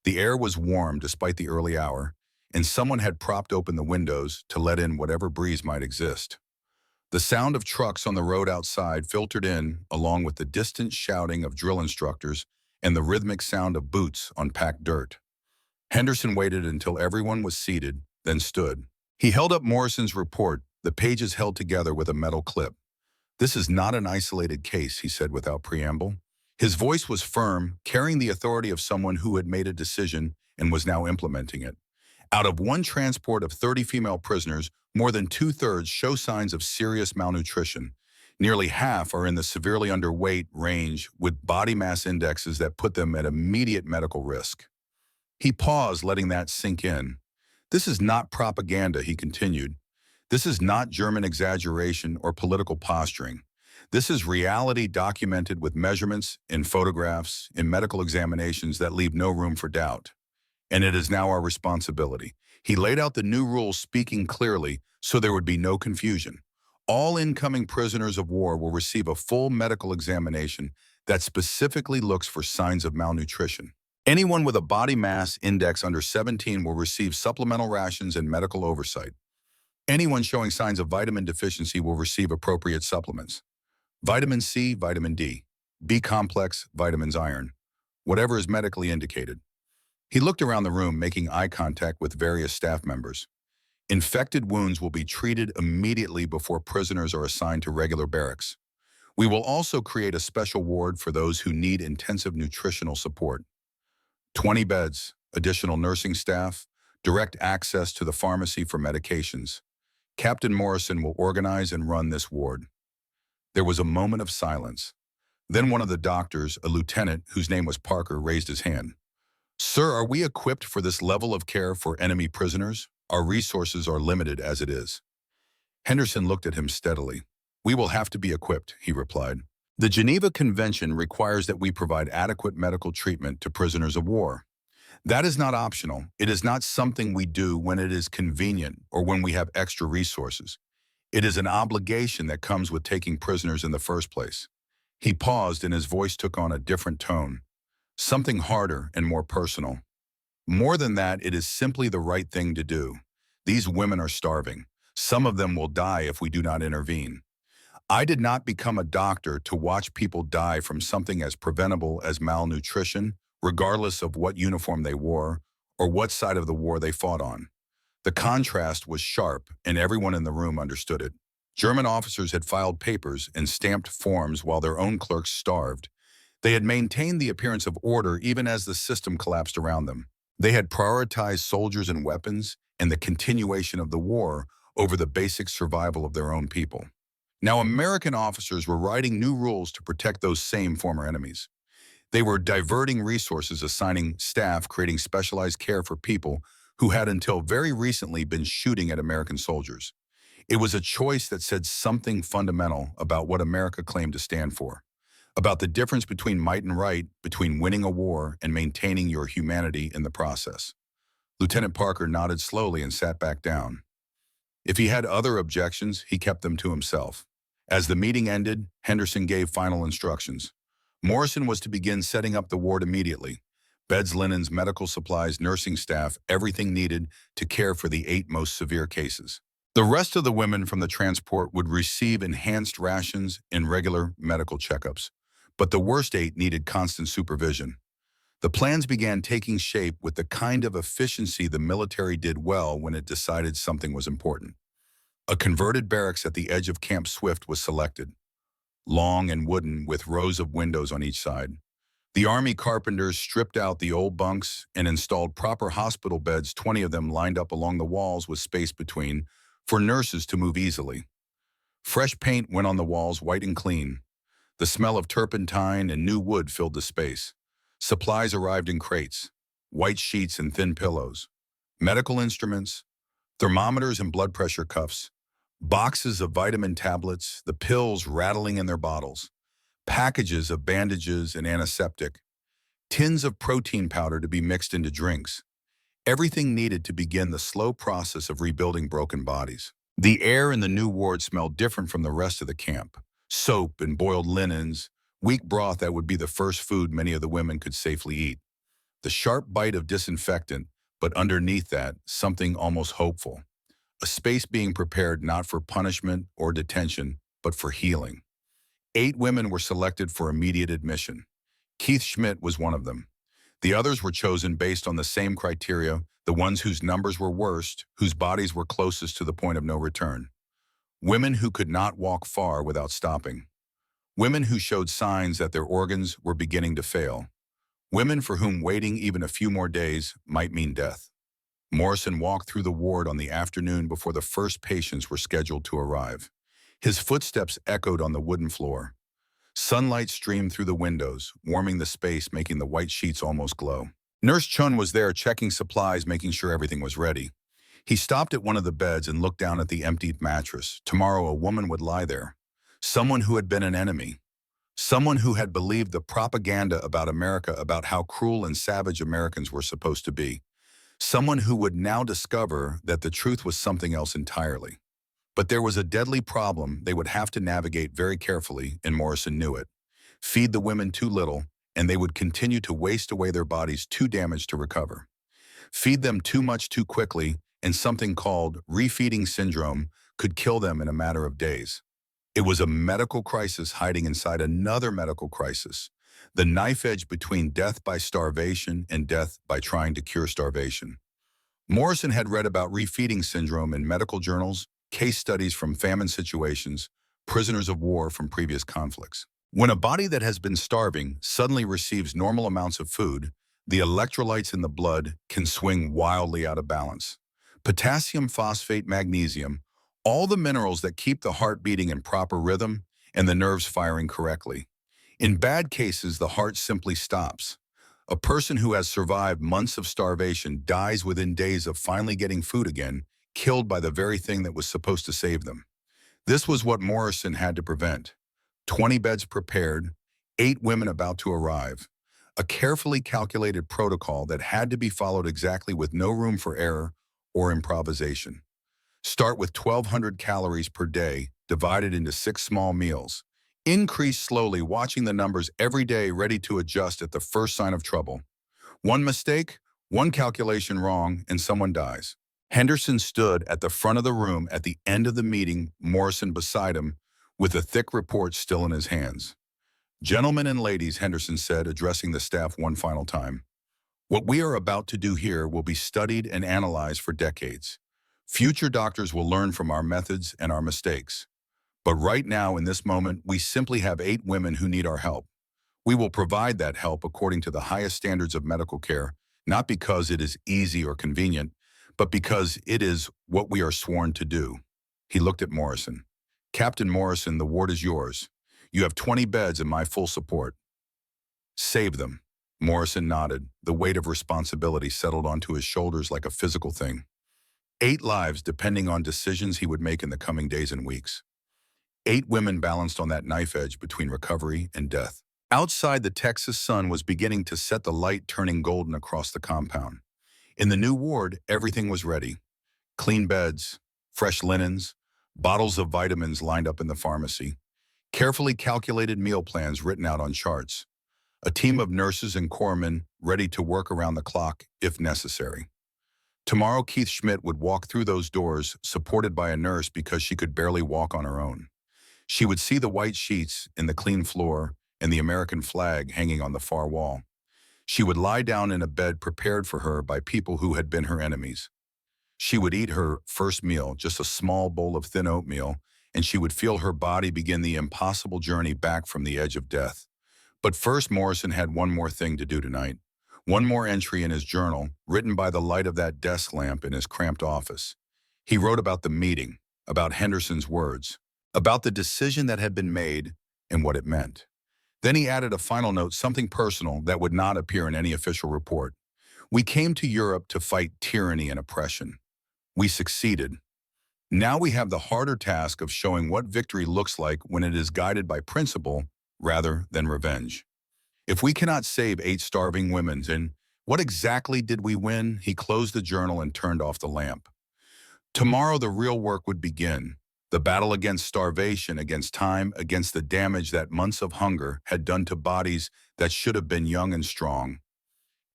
Speaker 1: The air was warm despite the early hour, and someone had propped open the windows to let in whatever breeze might exist. The sound of trucks on the road outside filtered in, along with the distant shouting of drill instructors and the rhythmic sound of boots on packed dirt. Henderson waited until everyone was seated, then stood. He held up Morrison's report, the pages held together with a metal clip. "This is not an isolated case," he said without preamble. His voice was firm, carrying the authority of someone who had made a decision and was now implementing it. Out of one transport of 30 female prisoners, more than 2/3 show signs of serious malnutrition. Nearly half are in the severely underweight range with body mass indexes that put them at immediate medical risk. He paused, letting that sink in. "This is not propaganda," he continued. "This is not German exaggeration or political posturing. This is reality documented with measurements, in photographs, in medical examinations that leave no room for doubt. And it is now our responsibility." He laid out the new rules, speaking clearly so there would be no confusion. All incoming prisoners of war will receive a full medical examination that specifically looks for signs of malnutrition. Anyone with a body mass index under 17 will receive supplemental rations and medical oversight. Anyone showing signs of vitamin deficiency will receive appropriate supplements. Vitamin C, vitamin D, B complex, vitamins iron. whatever is medically indicated. He looked around the room, making eye contact with various staff members. Infected wounds will be treated immediately before prisoners are assigned to regular barracks. We will also create a special ward for those who need intensive nutritional support. 20 beds, additional nursing staff, direct access to the pharmacy for medications. Captain Morrison will organize and run this ward. There was a moment of silence. Then one of the doctors, a lieutenant whose name was Parker, raised his hand. "Sir, are we equipped for this level of care for enemy prisoners? Our resources are limited as it is." Henderson looked at him steadily. "We will have to be equipped," he replied. "The Geneva Convention requires that we provide adequate medical treatment to prisoners of war. That is not optional. It is not something we do when it is convenient or when we have extra resources. It is an obligation that comes with taking prisoners in the first place." He paused and his voice took on a different tone, something harder and more personal. "More than that, it is simply the right thing to do. These women are starving. Some of them will die if we do not intervene. I did not become a doctor to watch people die from something as preventable as malnutrition, regardless of what uniform they wore or what side of the war they fought on." The contrast was sharp, and everyone in the room understood it. German officers had filed papers and stamped forms while their own clerks starved. They had maintained the appearance of order even as the system collapsed around them. They had prioritized soldiers and weapons and the continuation of the war over the basic survival of their own people. Now, American officers were writing new rules to protect those same former enemies. They were diverting resources, assigning staff, creating specialized care for people who had until very recently been shooting at American soldiers. It was a choice that said something fundamental about what America claimed to stand for, about the difference between might and right, between winning a war and maintaining your humanity in the process. Lieutenant Parker nodded slowly and sat back down. If he had other objections, he kept them to himself. As the meeting ended, Henderson gave final instructions. Morrison was to begin setting up the ward immediately. Beds, linens, medical supplies, nursing staff, everything needed to care for the 8 most severe cases. The rest of the women from the transport would receive enhanced rations and regular medical checkups, but the worst 8 needed constant supervision. The plans began taking shape with the kind of efficiency the military did well when it decided something was important. A converted barracks at the edge of Camp Swift was selected, long and wooden with rows of windows on each side. The Army carpenters stripped out the old bunks and installed proper hospital beds, 20 of them lined up along the walls with space between, for nurses to move easily. Fresh paint went on the walls, white and clean. The smell of turpentine and new wood filled the space. Supplies arrived in crates, white sheets and thin pillows, medical instruments, thermometers and blood pressure cuffs, boxes of vitamin tablets, the pills rattling in their bottles, packages of bandages and antiseptic, tins of protein powder to be mixed into drinks. Everything needed to begin the slow process of rebuilding broken bodies. The air in the new ward smelled different from the rest of the camp. Soap and boiled linens, weak broth that would be the first food many of the women could safely eat. The sharp bite of disinfectant, but underneath that, something almost hopeful. A space being prepared not for punishment or detention, but for healing. 8 women were selected for immediate admission. Keith Schmidt was one of them. The others were chosen based on the same criteria, the ones whose numbers were worst, whose bodies were closest to the point of no return. Women who could not walk far without stopping. Women who showed signs that their organs were beginning to fail. Women for whom waiting even a few more days might mean death. Morrison walked through the ward on the afternoon before the first patients were scheduled to arrive. His footsteps echoed on the wooden floor. Sunlight streamed through the windows, warming the space, making the white sheets almost glow. Nurse Chun was there checking supplies, making sure everything was ready. He stopped at one of the beds and looked down at the emptied mattress. Tomorrow a woman would lie there. Someone who had been an enemy. Someone who had believed the propaganda about America, about how cruel and savage Americans were supposed to be. Someone who would now discover that the truth was something else entirely. But there was a deadly problem they would have to navigate very carefully, and Morrison knew it. Feed the women too little, and they would continue to waste away their bodies too damaged to recover. Feed them too much too quickly, and something called refeeding syndrome could kill them in a matter of days. It was a medical crisis hiding inside another medical crisis. The knife edge between death by starvation and death by trying to cure starvation. Morrison had read about refeeding syndrome in medical journals, case studies from famine situations, prisoners of war from previous conflicts. When a body that has been starving suddenly receives normal amounts of food, the electrolytes in the blood can swing wildly out of balance. Potassium, phosphate, magnesium, all the minerals that keep the heart beating in proper rhythm and the nerves firing correctly. In bad cases, the heart simply stops. A person who has survived months of starvation dies within days of finally getting food again, killed by the very thing that was supposed to save them. This was what Morrison had to prevent. 20 beds prepared, 8 women about to arrive. A carefully calculated protocol that had to be followed exactly with no room for error or improvisation. Start with 1,200 calories per day, divided into 6 small meals. Increase slowly, watching the numbers every day, ready to adjust at the first sign of trouble. One mistake, one calculation wrong, and someone dies. Henderson stood at the front of the room at the end of the meeting, Morrison beside him, with the thick report still in his hands. "Gentlemen and ladies," Henderson said, addressing the staff one final time, "what we are about to do here will be studied and analyzed for decades. Future doctors will learn from our methods and our mistakes. But right now, in this moment, we simply have 8 women who need our help. We will provide that help according to the highest standards of medical care, not because it is easy or convenient, but because it is what we are sworn to do." He looked at Morrison. "Captain Morrison, the ward is yours. You have 20 beds and my full support. Save them." Morrison nodded. The weight of responsibility settled onto his shoulders like a physical thing. 8 lives depending on decisions he would make in the coming days and weeks. 8 women balanced on that knife edge between recovery and death. Outside, the Texas sun was beginning to set, the light turning golden across the compound. In the new ward, everything was ready. Clean beds, fresh linens, bottles of vitamins lined up in the pharmacy, carefully calculated meal plans written out on charts, a team of nurses and corpsmen ready to work around the clock if necessary. Tomorrow, Keith Schmidt would walk through those doors, supported by a nurse because she could barely walk on her own. She would see the white sheets in the clean floor and the American flag hanging on the far wall. She would lie down in a bed prepared for her by people who had been her enemies. She would eat her first meal, just a small bowl of thin oatmeal, and she would feel her body begin the impossible journey back from the edge of death. But first, Morrison had one more thing to do tonight. One more entry in his journal, written by the light of that desk lamp in his cramped office. He wrote about the meeting, about Henderson's words, about the decision that had been made and what it meant. Then he added a final note, something personal that would not appear in any official report. "We came to Europe to fight tyranny and oppression. We succeeded. Now we have the harder task of showing what victory looks like when it is guided by principle rather than revenge. If we cannot save 8 starving women, then what exactly did we win?" He closed the journal and turned off the lamp. Tomorrow the real work would begin. The battle against starvation, against time, against the damage that months of hunger had done to bodies that should have been young and strong.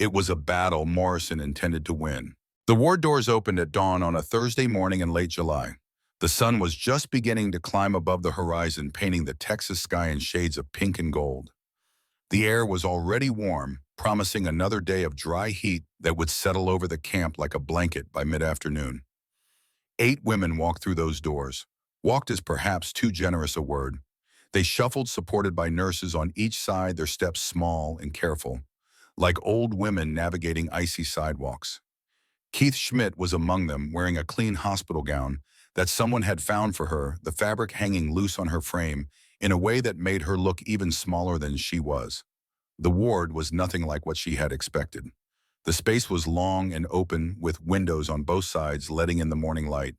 Speaker 1: It was a battle Morrison intended to win. The ward doors opened at dawn on a Thursday morning in late July. The sun was just beginning to climb above the horizon, painting the Texas sky in shades of pink and gold. The air was already warm, promising another day of dry heat that would settle over the camp like a blanket by mid-afternoon. 8 women walked through those doors. Walked is perhaps too generous a word. They shuffled, supported by nurses on each side, their steps small and careful, like old women navigating icy sidewalks. Keith Schmidt was among them, wearing a clean hospital gown that someone had found for her, the fabric hanging loose on her frame in a way that made her look even smaller than she was. The ward was nothing like what she had expected. The space was long and open, with windows on both sides letting in the morning light.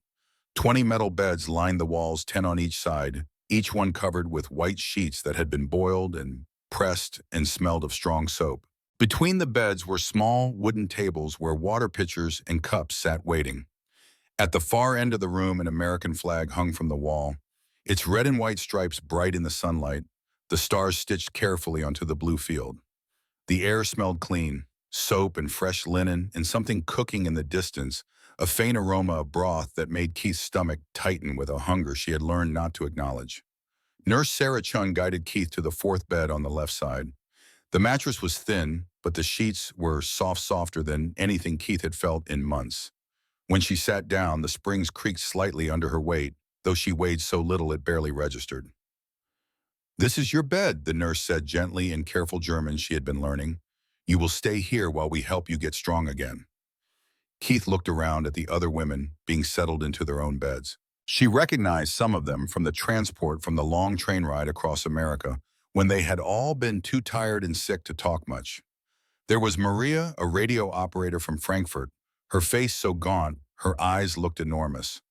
Speaker 1: 20 metal beds lined the walls, 10 on each side, each one covered with white sheets that had been boiled and pressed and smelled of strong soap. Between the beds were small wooden tables where water pitchers and cups sat waiting. At the far end of the room, an American flag hung from the wall, its red and white stripes bright in the sunlight, the stars stitched carefully onto the blue field. The air smelled clean, soap and fresh linen, and something cooking in the distance, a faint aroma of broth that made Keith's stomach tighten with a hunger she had learned not to acknowledge. Nurse Sarah Chung guided Keith to the 4th bed on the left side. The mattress was thin, but the sheets were softer than anything Keith had felt in months. When she sat down, the springs creaked slightly under her weight, though she weighed so little it barely registered. "This is your bed," the nurse said gently in careful German she had been learning. "You will stay here while we help you get strong again." Keith looked around at the other women being settled into their own beds. She recognized some of them from the transport from the long train ride across America when they had all been too tired and sick to talk much. There was Maria, a radio operator from Frankfurt, her face so gaunt, her eyes looked enormous.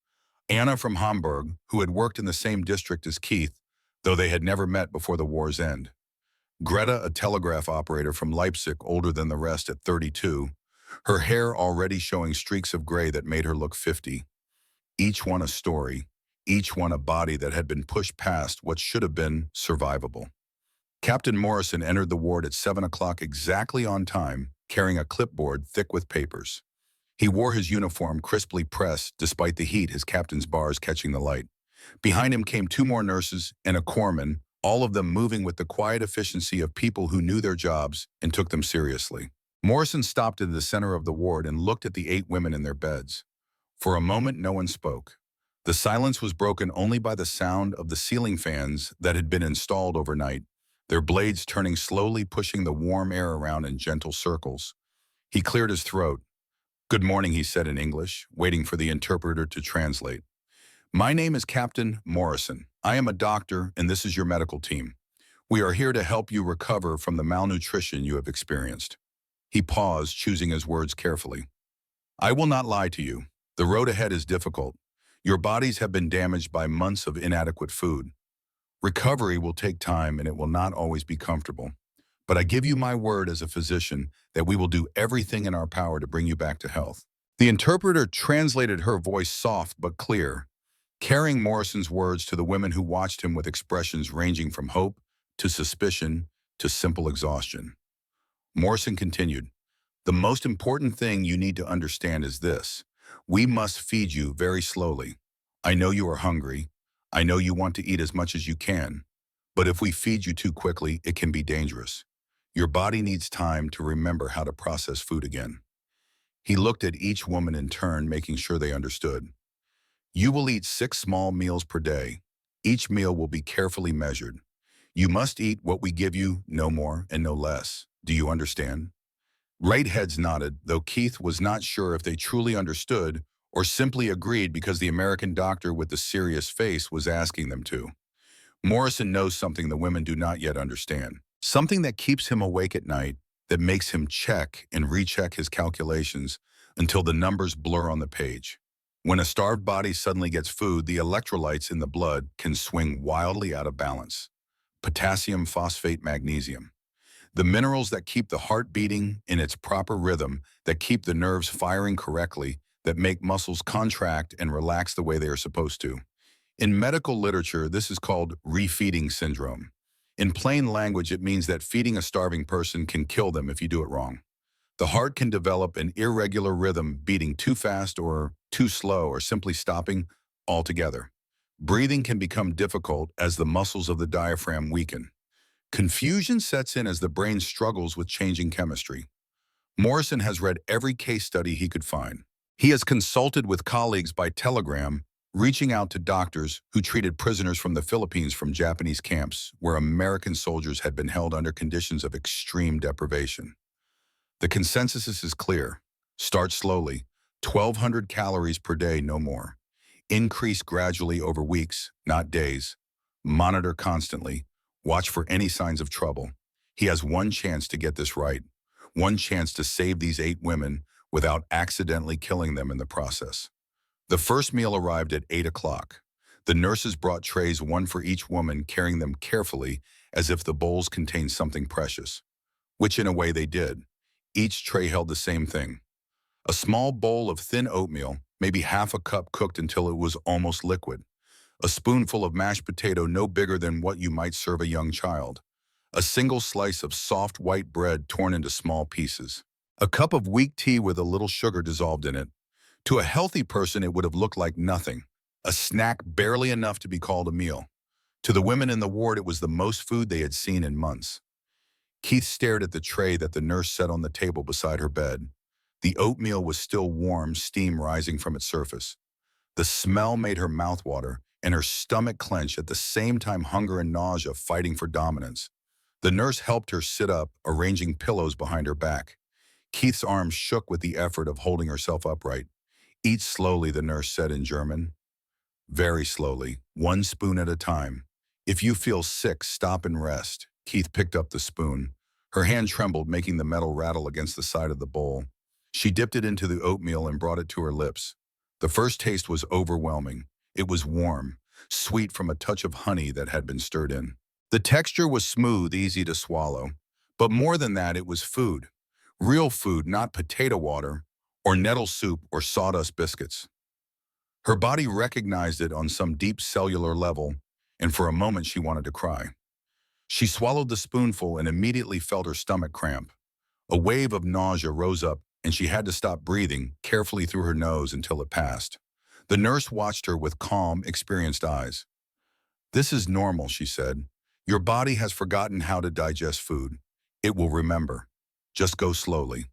Speaker 1: Anna from Hamburg, who had worked in the same district as Keith, though they had never met before the war's end. Greta, a telegraph operator from Leipzig, older than the rest at 32, her hair already showing streaks of gray that made her look 50. Each one a story, each one a body that had been pushed past what should have been survivable. Captain Morrison entered the ward at 7 o'clock exactly on time, carrying a clipboard thick with papers. He wore his uniform crisply pressed despite the heat, his captain's bars catching the light. Behind him came two more nurses and a corpsman, all of them moving with the quiet efficiency of people who knew their jobs and took them seriously. Morrison stopped in the center of the ward and looked at the 8 women in their beds. For a moment, no one spoke. The silence was broken only by the sound of the ceiling fans that had been installed overnight, their blades turning slowly, pushing the warm air around in gentle circles. He cleared his throat. "Good morning," he said in English, waiting for the interpreter to translate. "My name is Captain Morrison. I am a doctor, and this is your medical team. We are here to help you recover from the malnutrition you have experienced." He paused, choosing his words carefully. "I will not lie to you. The road ahead is difficult. Your bodies have been damaged by months of inadequate food. Recovery will take time, and it will not always be comfortable. But I give you my word as a physician that we will do everything in our power to bring you back to health." The interpreter translated, her voice soft but clear, carrying Morrison's words to the women who watched him with expressions ranging from hope to suspicion to simple exhaustion. Morrison continued, "The most important thing you need to understand is this. We must feed you very slowly. I know you are hungry. I know you want to eat as much as you can. But if we feed you too quickly, it can be dangerous. Your body needs time to remember how to process food again." He looked at each woman in turn, making sure they understood. "You will eat 6 small meals per day. Each meal will be carefully measured. You must eat what we give you, no more and no less. Do you understand?" Right heads nodded, though Keith was not sure if they truly understood or simply agreed because the American doctor with the serious face was asking them to. Morrison knows something the women do not yet understand. Something that keeps him awake at night, that makes him check and recheck his calculations until the numbers blur on the page. When a starved body suddenly gets food, the electrolytes in the blood can swing wildly out of balance. Potassium, phosphate, magnesium. The minerals that keep the heart beating in its proper rhythm, that keep the nerves firing correctly, that make muscles contract and relax the way they are supposed to. In medical literature, this is called refeeding syndrome. In plain language, it means that feeding a starving person can kill them if you do it wrong. The heart can develop an irregular rhythm, beating too fast or too slow or simply stopping altogether. Breathing can become difficult as the muscles of the diaphragm weaken. Confusion sets in as the brain struggles with changing chemistry. Morrison has read every case study he could find. He has consulted with colleagues by telegram, reaching out to doctors who treated prisoners from the Philippines from Japanese camps where American soldiers had been held under conditions of extreme deprivation. The consensus is clear. Start slowly, 1,200 calories per day, no more. Increase gradually over weeks, not days. Monitor constantly. Watch for any signs of trouble. He has one chance to get this right. One chance to save these 8 women without accidentally killing them in the process. The first meal arrived at 8 o'clock. The nurses brought trays, one for each woman, carrying them carefully as if the bowls contained something precious. Which in a way they did. Each tray held the same thing. A small bowl of thin oatmeal, maybe half a cup cooked until it was almost liquid. A spoonful of mashed potato no bigger than what you might serve a young child. A single slice of soft white bread torn into small pieces. A cup of weak tea with a little sugar dissolved in it. To a healthy person, it would have looked like nothing. A snack barely enough to be called a meal. To the women in the ward, it was the most food they had seen in months. Keith stared at the tray that the nurse set on the table beside her bed. The oatmeal was still warm, steam rising from its surface. The smell made her mouth water, and her stomach clench at the same time hunger and nausea fighting for dominance. The nurse helped her sit up, arranging pillows behind her back. Keith's arms shook with the effort of holding herself upright. Eat slowly, the nurse said in German. Very slowly, one spoon at a time. If you feel sick, stop and rest. Keith picked up the spoon. Her hand trembled, making the metal rattle against the side of the bowl. She dipped it into the oatmeal and brought it to her lips. The first taste was overwhelming. It was warm, sweet from a touch of honey that had been stirred in. The texture was smooth, easy to swallow. But more than that, it was food. Real food, not potato water, or nettle soup, or sawdust biscuits. Her body recognized it on some deep cellular level, and for a moment she wanted to cry. She swallowed the spoonful and immediately felt her stomach cramp. A wave of nausea rose up, and she had to stop breathing carefully through her nose until it passed. The nurse watched her with calm, experienced eyes. This is normal, she said. Your body has forgotten how to digest food. It will remember. Just go slowly.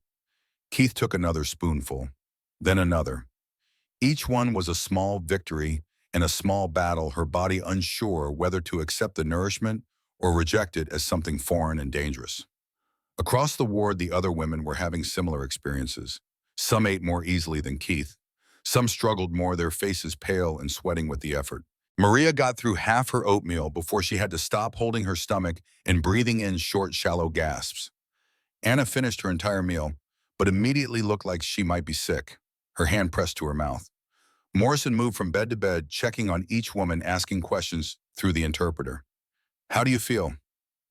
Speaker 1: Keith took another spoonful, then another. Each one was a small victory and a small battle, her body unsure whether to accept the nourishment or reject it as something foreign and dangerous. Across the ward, the other women were having similar experiences. Some ate more easily than Keith. Some struggled more, their faces pale and sweating with the effort. Maria got through half her oatmeal before she had to stop holding her stomach and breathing in short, shallow gasps. Anna finished her entire meal, but immediately looked like she might be sick, her hand pressed to her mouth. Morrison moved from bed to bed, checking on each woman, asking questions through the interpreter. How do you feel?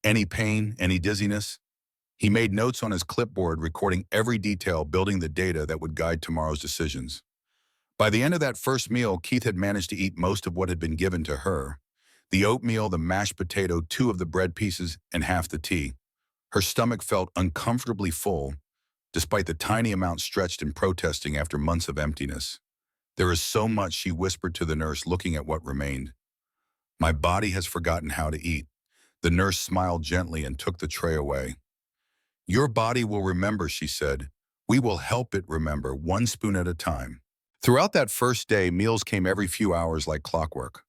Speaker 1: Any pain? Any dizziness? He made notes on his clipboard, recording every detail, building the data that would guide tomorrow's decisions. By the end of that first meal, Keith had managed to eat most of what had been given to her. The oatmeal, the mashed potato, 2 of the bread pieces, and half the tea. Her stomach felt uncomfortably full, despite the tiny amount stretched and protesting after months of emptiness. There is so much, she whispered to the nurse, looking at what remained. My body has forgotten how to eat. The nurse smiled gently and took the tray away. Your body will remember, she said. We will help it remember, 1 spoon at a time. Throughout that first day, meals came every few hours like clockwork.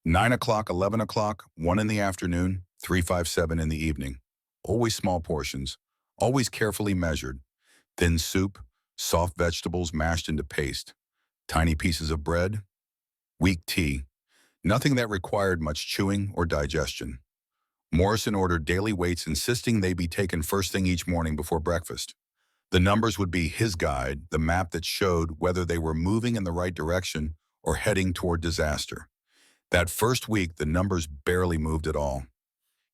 Speaker 1: 9 o'clock, 11 o'clock, 1 in the afternoon, 3, 5, 7 in the evening. Always small portions, always carefully measured. Thin soup, soft vegetables mashed into paste. Tiny pieces of bread, weak tea, nothing that required much chewing or digestion. Morrison ordered daily weights, insisting they be taken first thing each morning before breakfast. The numbers would be his guide, the map that showed whether they were moving in the right direction or heading toward disaster. That first week, the numbers barely moved at all.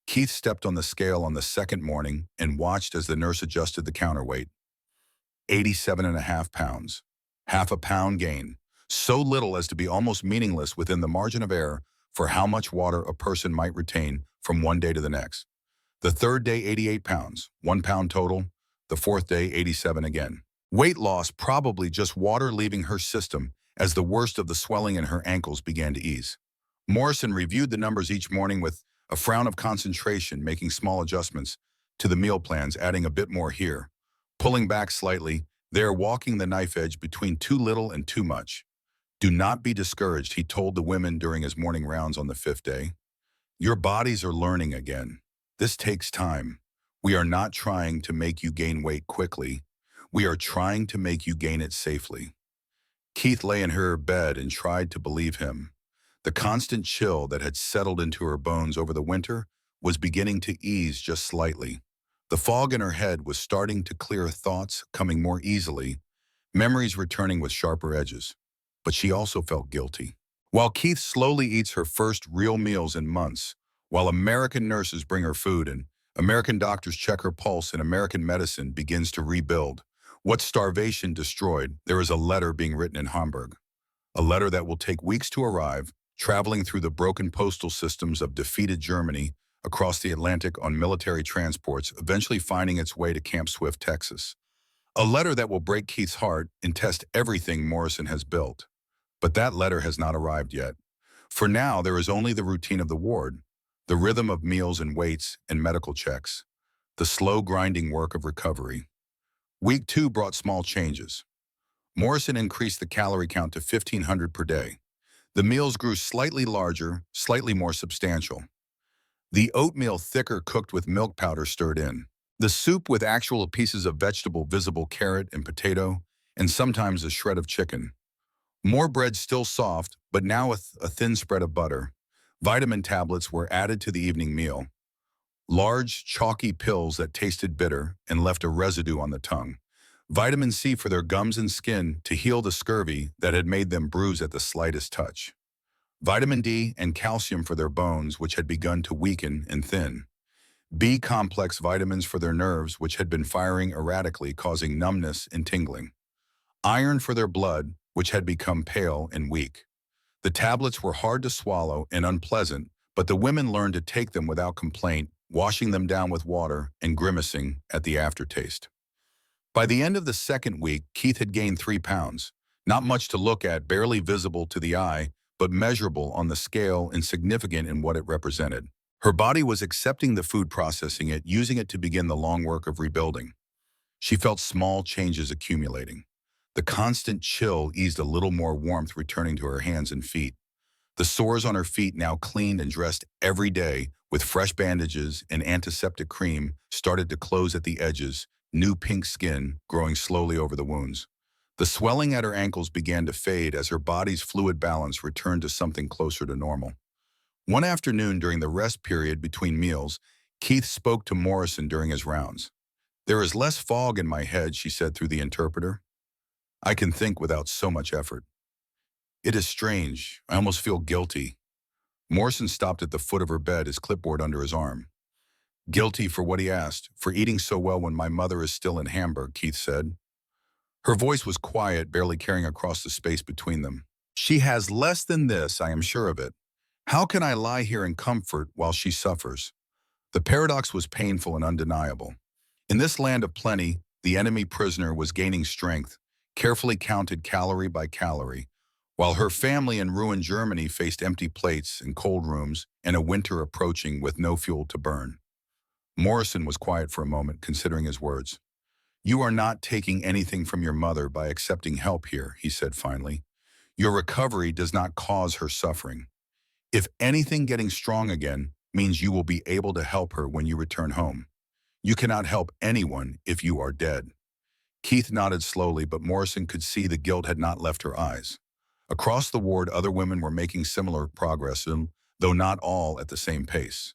Speaker 1: Keith stepped on the scale on the second morning and watched as the nurse adjusted the counterweight. 87.5 pounds. Half a pound gain, so little as to be almost meaningless within the margin of error for how much water a person might retain from one day to the next. The third day, 88 pounds, 1 pound total. The fourth day, 87 again. Weight loss, probably just water leaving her system as the worst of the swelling in her ankles began to ease. Morrison reviewed the numbers each morning with a frown of concentration, making small adjustments to the meal plans, adding a bit more here, pulling back slightly, there, walking the knife edge between too little and too much. Do not be discouraged, he told the women during his morning rounds on the 5th day. Your bodies are learning again. This takes time. We are not trying to make you gain weight quickly. We are trying to make you gain it safely. Keith lay in her bed and tried to believe him. The constant chill that had settled into her bones over the winter was beginning to ease just slightly. The fog in her head was starting to clear, thoughts coming more easily, memories returning with sharper edges. But she also felt guilty. While Keith slowly eats her first real meals in months, while American nurses bring her food and American doctors check her pulse and American medicine begins to rebuild what starvation destroyed, there is a letter being written in Hamburg. A letter that will take weeks to arrive, traveling through the broken postal systems of defeated Germany, across the Atlantic on military transports, eventually finding its way to Camp Swift, Texas. A letter that will break Keith's heart and test everything Morrison has built. But that letter has not arrived yet. For now, there is only the routine of the ward, the rhythm of meals and weights and medical checks. the slow grinding work of recovery. Week 2 brought small changes. Morrison increased the calorie count to 1,500 per day. The meals grew slightly larger, slightly more substantial. The oatmeal thicker, cooked with milk powder stirred in. The soup with actual pieces of vegetable, visible carrot and potato, and sometimes a shred of chicken. More bread, still soft, but now with a thin spread of butter. Vitamin tablets were added to the evening meal. Large, chalky pills that tasted bitter and left a residue on the tongue. Vitamin C for their gums and skin to heal the scurvy that had made them bruise at the slightest touch. Vitamin D and calcium for their bones, which had begun to weaken and thin. B-complex vitamins for their nerves, which had been firing erratically, causing numbness and tingling. Iron for their blood, which had become pale and weak. The tablets were hard to swallow and unpleasant, but the women learned to take them without complaint, washing them down with water and grimacing at the aftertaste. By the end of the second week, Keith had gained 3 pounds. Not much to look at, barely visible to the eye, but measurable on the scale and significant in what it represented. Her body was accepting the food, processing it, using it to begin the long work of rebuilding. She felt small changes accumulating. The constant chill eased, a little more warmth returning to her hands and feet. The sores on her feet, now cleaned and dressed every day with fresh bandages and antiseptic cream, started to close at the edges, new pink skin growing slowly over the wounds. The swelling at her ankles began to fade as her body's fluid balance returned to something closer to normal. One afternoon during the rest period between meals, Keith spoke to Morrison during his rounds. "There is less fog in my head," she said through the interpreter. "I can think without so much effort. It is strange. I almost feel guilty." Morrison stopped at the foot of her bed, his clipboard under his arm. "Guilty for what?" he asked. "For eating so well when my mother is still in Hamburg," Keith said. Her voice was quiet, barely carrying across the space between them. "She has less than this, I am sure of it. How can I lie here in comfort while she suffers?" The paradox was painful and undeniable. In this land of plenty, the enemy prisoner was gaining strength, carefully counted calorie by calorie, while her family in ruined Germany faced empty plates and cold rooms and a winter approaching with no fuel to burn. Morrison was quiet for a moment, considering his words. "You are not taking anything from your mother by accepting help here," he said finally. "Your recovery does not cause her suffering. If anything, getting strong again means you will be able to help her when you return home. You cannot help anyone if you are dead." Keith nodded slowly, but Morrison could see the guilt had not left her eyes. Across the ward, other women were making similar progress, though not all at the same pace.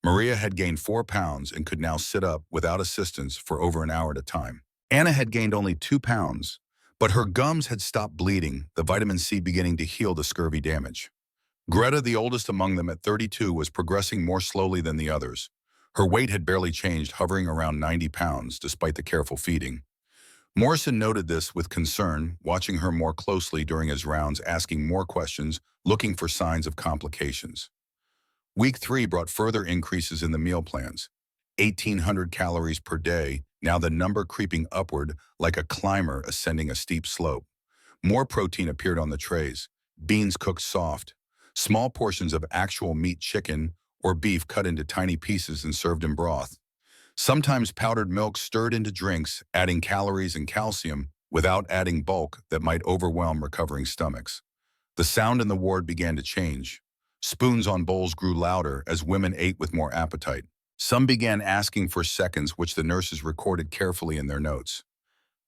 Speaker 1: Maria had gained 4 pounds and could now sit up without assistance for over an hour at a time. Anna had gained only 2 pounds, but her gums had stopped bleeding, the vitamin C beginning to heal the scurvy damage. Greta, the oldest among them at 32, was progressing more slowly than the others. Her weight had barely changed, hovering around 90 pounds, despite the careful feeding. Morrison noted this with concern, watching her more closely during his rounds, asking more questions, looking for signs of complications. Week 3 brought further increases in the meal plans. 1,800 calories per day, now the number creeping upward like a climber ascending a steep slope. More protein appeared on the trays, beans cooked soft, small portions of actual meat, chicken or beef cut into tiny pieces and served in broth. Sometimes powdered milk stirred into drinks, adding calories and calcium without adding bulk that might overwhelm recovering stomachs. The sound in the ward began to change. Spoons on bowls grew louder as women ate with more appetite. Some began asking for seconds, which the nurses recorded carefully in their notes.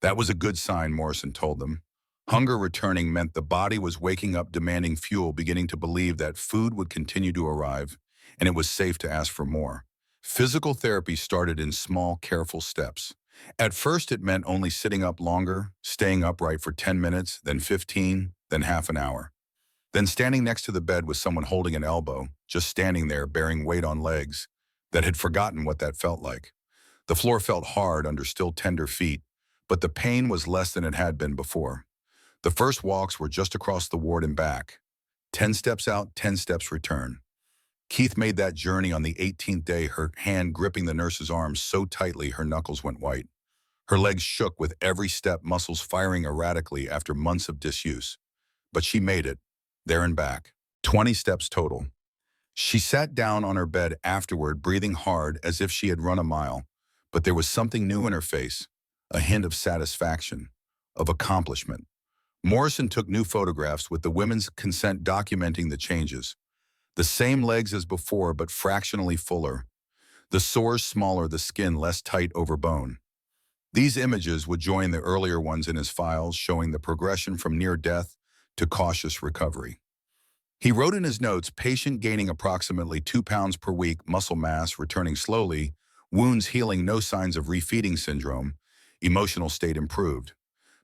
Speaker 1: That was a good sign, Morrison told them. Hunger returning meant the body was waking up, demanding fuel, beginning to believe that food would continue to arrive, and it was safe to ask for more. Physical therapy started in small, careful steps. At first, it meant only sitting up longer, staying upright for 10 minutes, then 15, then half an hour. Then standing next to the bed with someone holding an elbow, just standing there, bearing weight on legs that had forgotten what that felt like. The floor felt hard under still tender feet, but the pain was less than it had been before. The first walks were just across the ward and back. 10 steps out, 10 steps return. Keith made that journey on the 18th day, her hand gripping the nurse's arm so tightly her knuckles went white. Her legs shook with every step, muscles firing erratically after months of disuse. But she made it, there and back. 20 steps total. She sat down on her bed afterward, breathing hard as if she had run a mile. but there was something new in her face, a hint of satisfaction, of accomplishment. Morrison took new photographs with the women's consent documenting the changes. The same legs as before, but fractionally fuller. The sores smaller, the skin less tight over bone. These images would join the earlier ones in his files, showing the progression from near death to cautious recovery. He wrote in his notes, patient gaining approximately 2 pounds per week, muscle mass returning slowly, wounds healing, no signs of refeeding syndrome, emotional state improved.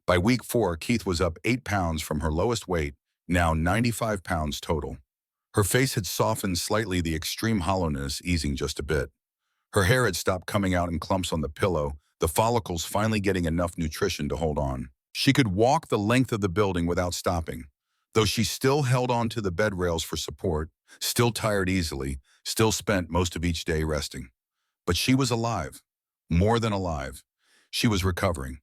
Speaker 1: By week 4, Keith was up 8 pounds from her lowest weight, now 95 pounds total. Her face had softened slightly, the extreme hollowness easing just a bit. Her hair had stopped coming out in clumps on the pillow, the follicles finally getting enough nutrition to hold on. She could walk the length of the building without stopping, though she still held on to the bed rails for support, still tired easily, still spent most of each day resting. But she was alive, more than alive. She was recovering.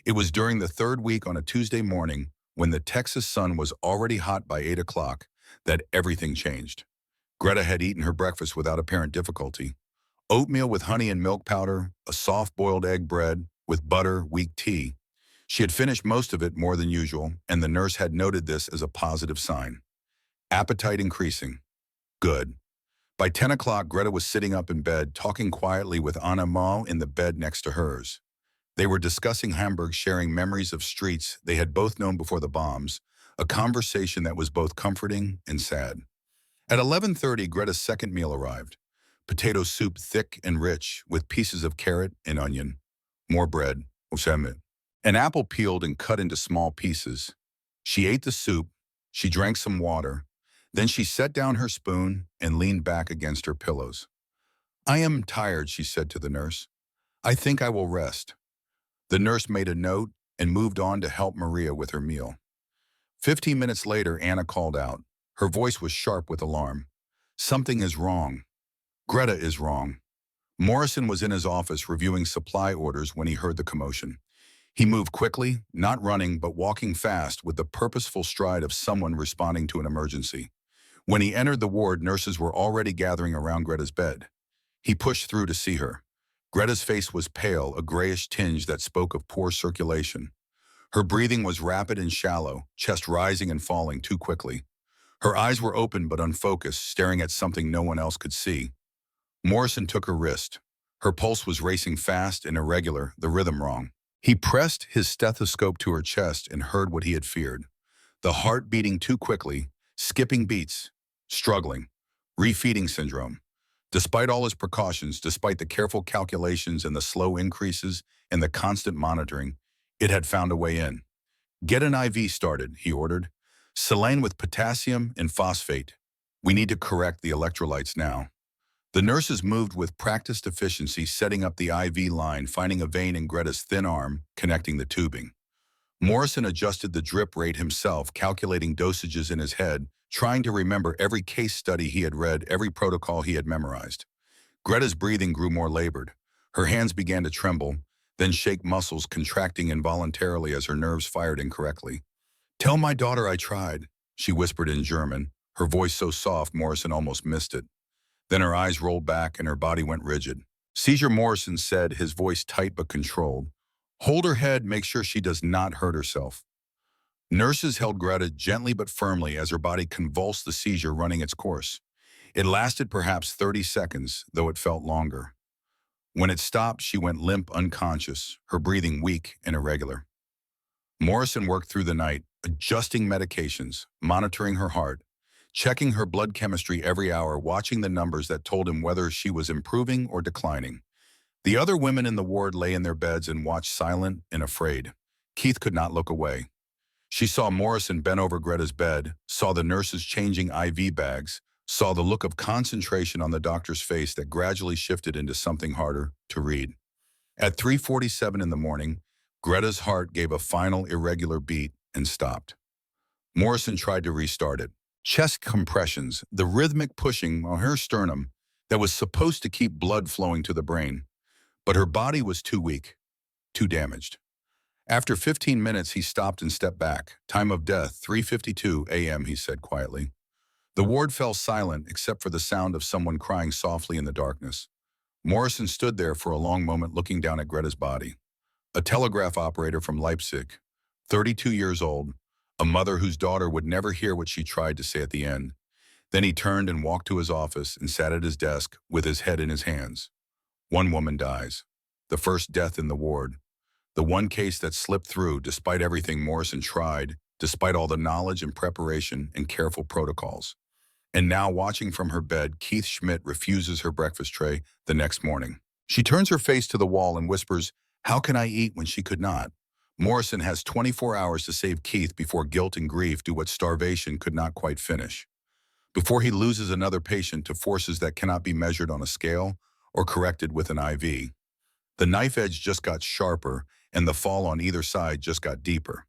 Speaker 1: It was during the 3rd week on a Tuesday morning, when the Texas sun was already hot by 8 o'clock, that everything changed. Greta had eaten her breakfast without apparent difficulty. Oatmeal with honey and milk powder, a soft-boiled egg bread, with butter, weak tea. She had finished most of it more than usual, and the nurse had noted this as a positive sign. Appetite increasing. Good. By 10 o'clock, Greta was sitting up in bed, talking quietly with Anna Ma in the bed next to hers. They were discussing Hamburg, sharing memories of streets they had both known before the bombs, a conversation that was both comforting and sad. At 11:30, Greta's second meal arrived. Potato soup, thick and rich, with pieces of carrot and onion. More bread, an apple peeled and cut into small pieces. She ate the soup, she drank some water, then she set down her spoon and leaned back against her pillows. "I am tired," she said to the nurse. "I think I will rest." The nurse made a note and moved on to help Maria with her meal. 15 minutes later, Anna called out. Her voice was sharp with alarm. "Something is wrong. Greta is wrong." Morrison was in his office reviewing supply orders when he heard the commotion. He moved quickly, not running but walking fast with the purposeful stride of someone responding to an emergency. When he entered the ward, nurses were already gathering around Greta's bed. He pushed through to see her. Greta's face was pale, a grayish tinge that spoke of poor circulation. Her breathing was rapid and shallow, chest rising and falling too quickly. Her eyes were open but unfocused, staring at something no one else could see. Morrison took her wrist. Her pulse was racing fast and irregular, the rhythm wrong. He pressed his stethoscope to her chest and heard what he had feared. The heart beating too quickly, skipping beats, struggling, refeeding syndrome. Despite all his precautions, despite the careful calculations and the slow increases and the constant monitoring, it had found a way in. "Get an IV started," he ordered. "Saline with potassium and phosphate. We need to correct the electrolytes now." The nurses moved with practiced efficiency, setting up the IV line, finding a vein in Greta's thin arm, connecting the tubing. Morrison adjusted the drip rate himself, calculating dosages in his head, trying to remember every case study he had read, every protocol he had memorized. Greta's breathing grew more labored. Her hands began to tremble, then shake, muscles contracting involuntarily as her nerves fired incorrectly. "Tell my daughter I tried," she whispered in German, her voice so soft Morrison almost missed it. Then her eyes rolled back and her body went rigid. "Seizure," Morrison said, his voice tight but controlled. "Hold her head, make sure she does not hurt herself." Nurses held Greta gently but firmly as her body convulsed, the seizure running its course. It lasted perhaps 30 seconds, though it felt longer. When it stopped, she went limp, unconscious, her breathing weak and irregular. Morrison worked through the night, adjusting medications, monitoring her heart, checking her blood chemistry every hour, watching the numbers that told him whether she was improving or declining. The other women in the ward lay in their beds and watched, silent and afraid. Keith could not look away. She saw Morrison bent over Greta's bed, saw the nurses changing IV bags, saw the look of concentration on the doctor's face that gradually shifted into something harder to read. At 3:47 in the morning, Greta's heart gave a final irregular beat and stopped. Morrison tried to restart it. Chest compressions, the rhythmic pushing on her sternum that was supposed to keep blood flowing to the brain. But her body was too weak, too damaged. After 15 minutes, he stopped and stepped back. "Time of death, 3:52 a.m., he said quietly. The ward fell silent except for the sound of someone crying softly in the darkness. Morrison stood there for a long moment looking down at Greta's body. A telegraph operator from Leipzig, 32 years old, a mother whose daughter would never hear what she tried to say at the end. Then he turned and walked to his office and sat at his desk with his head in his hands. One woman dies. The first death in the ward. The one case that slipped through despite everything Morrison tried, despite all the knowledge and preparation and careful protocols. And now, watching from her bed, Keith Schmidt refuses her breakfast tray the next morning. She turns her face to the wall and whispers, "How can I eat when she could not?" Morrison has 24 hours to save Keith before guilt and grief do what starvation could not quite finish. Before he loses another patient to forces that cannot be measured on a scale or corrected with an IV. The knife edge just got sharper, and the fall on either side just got deeper.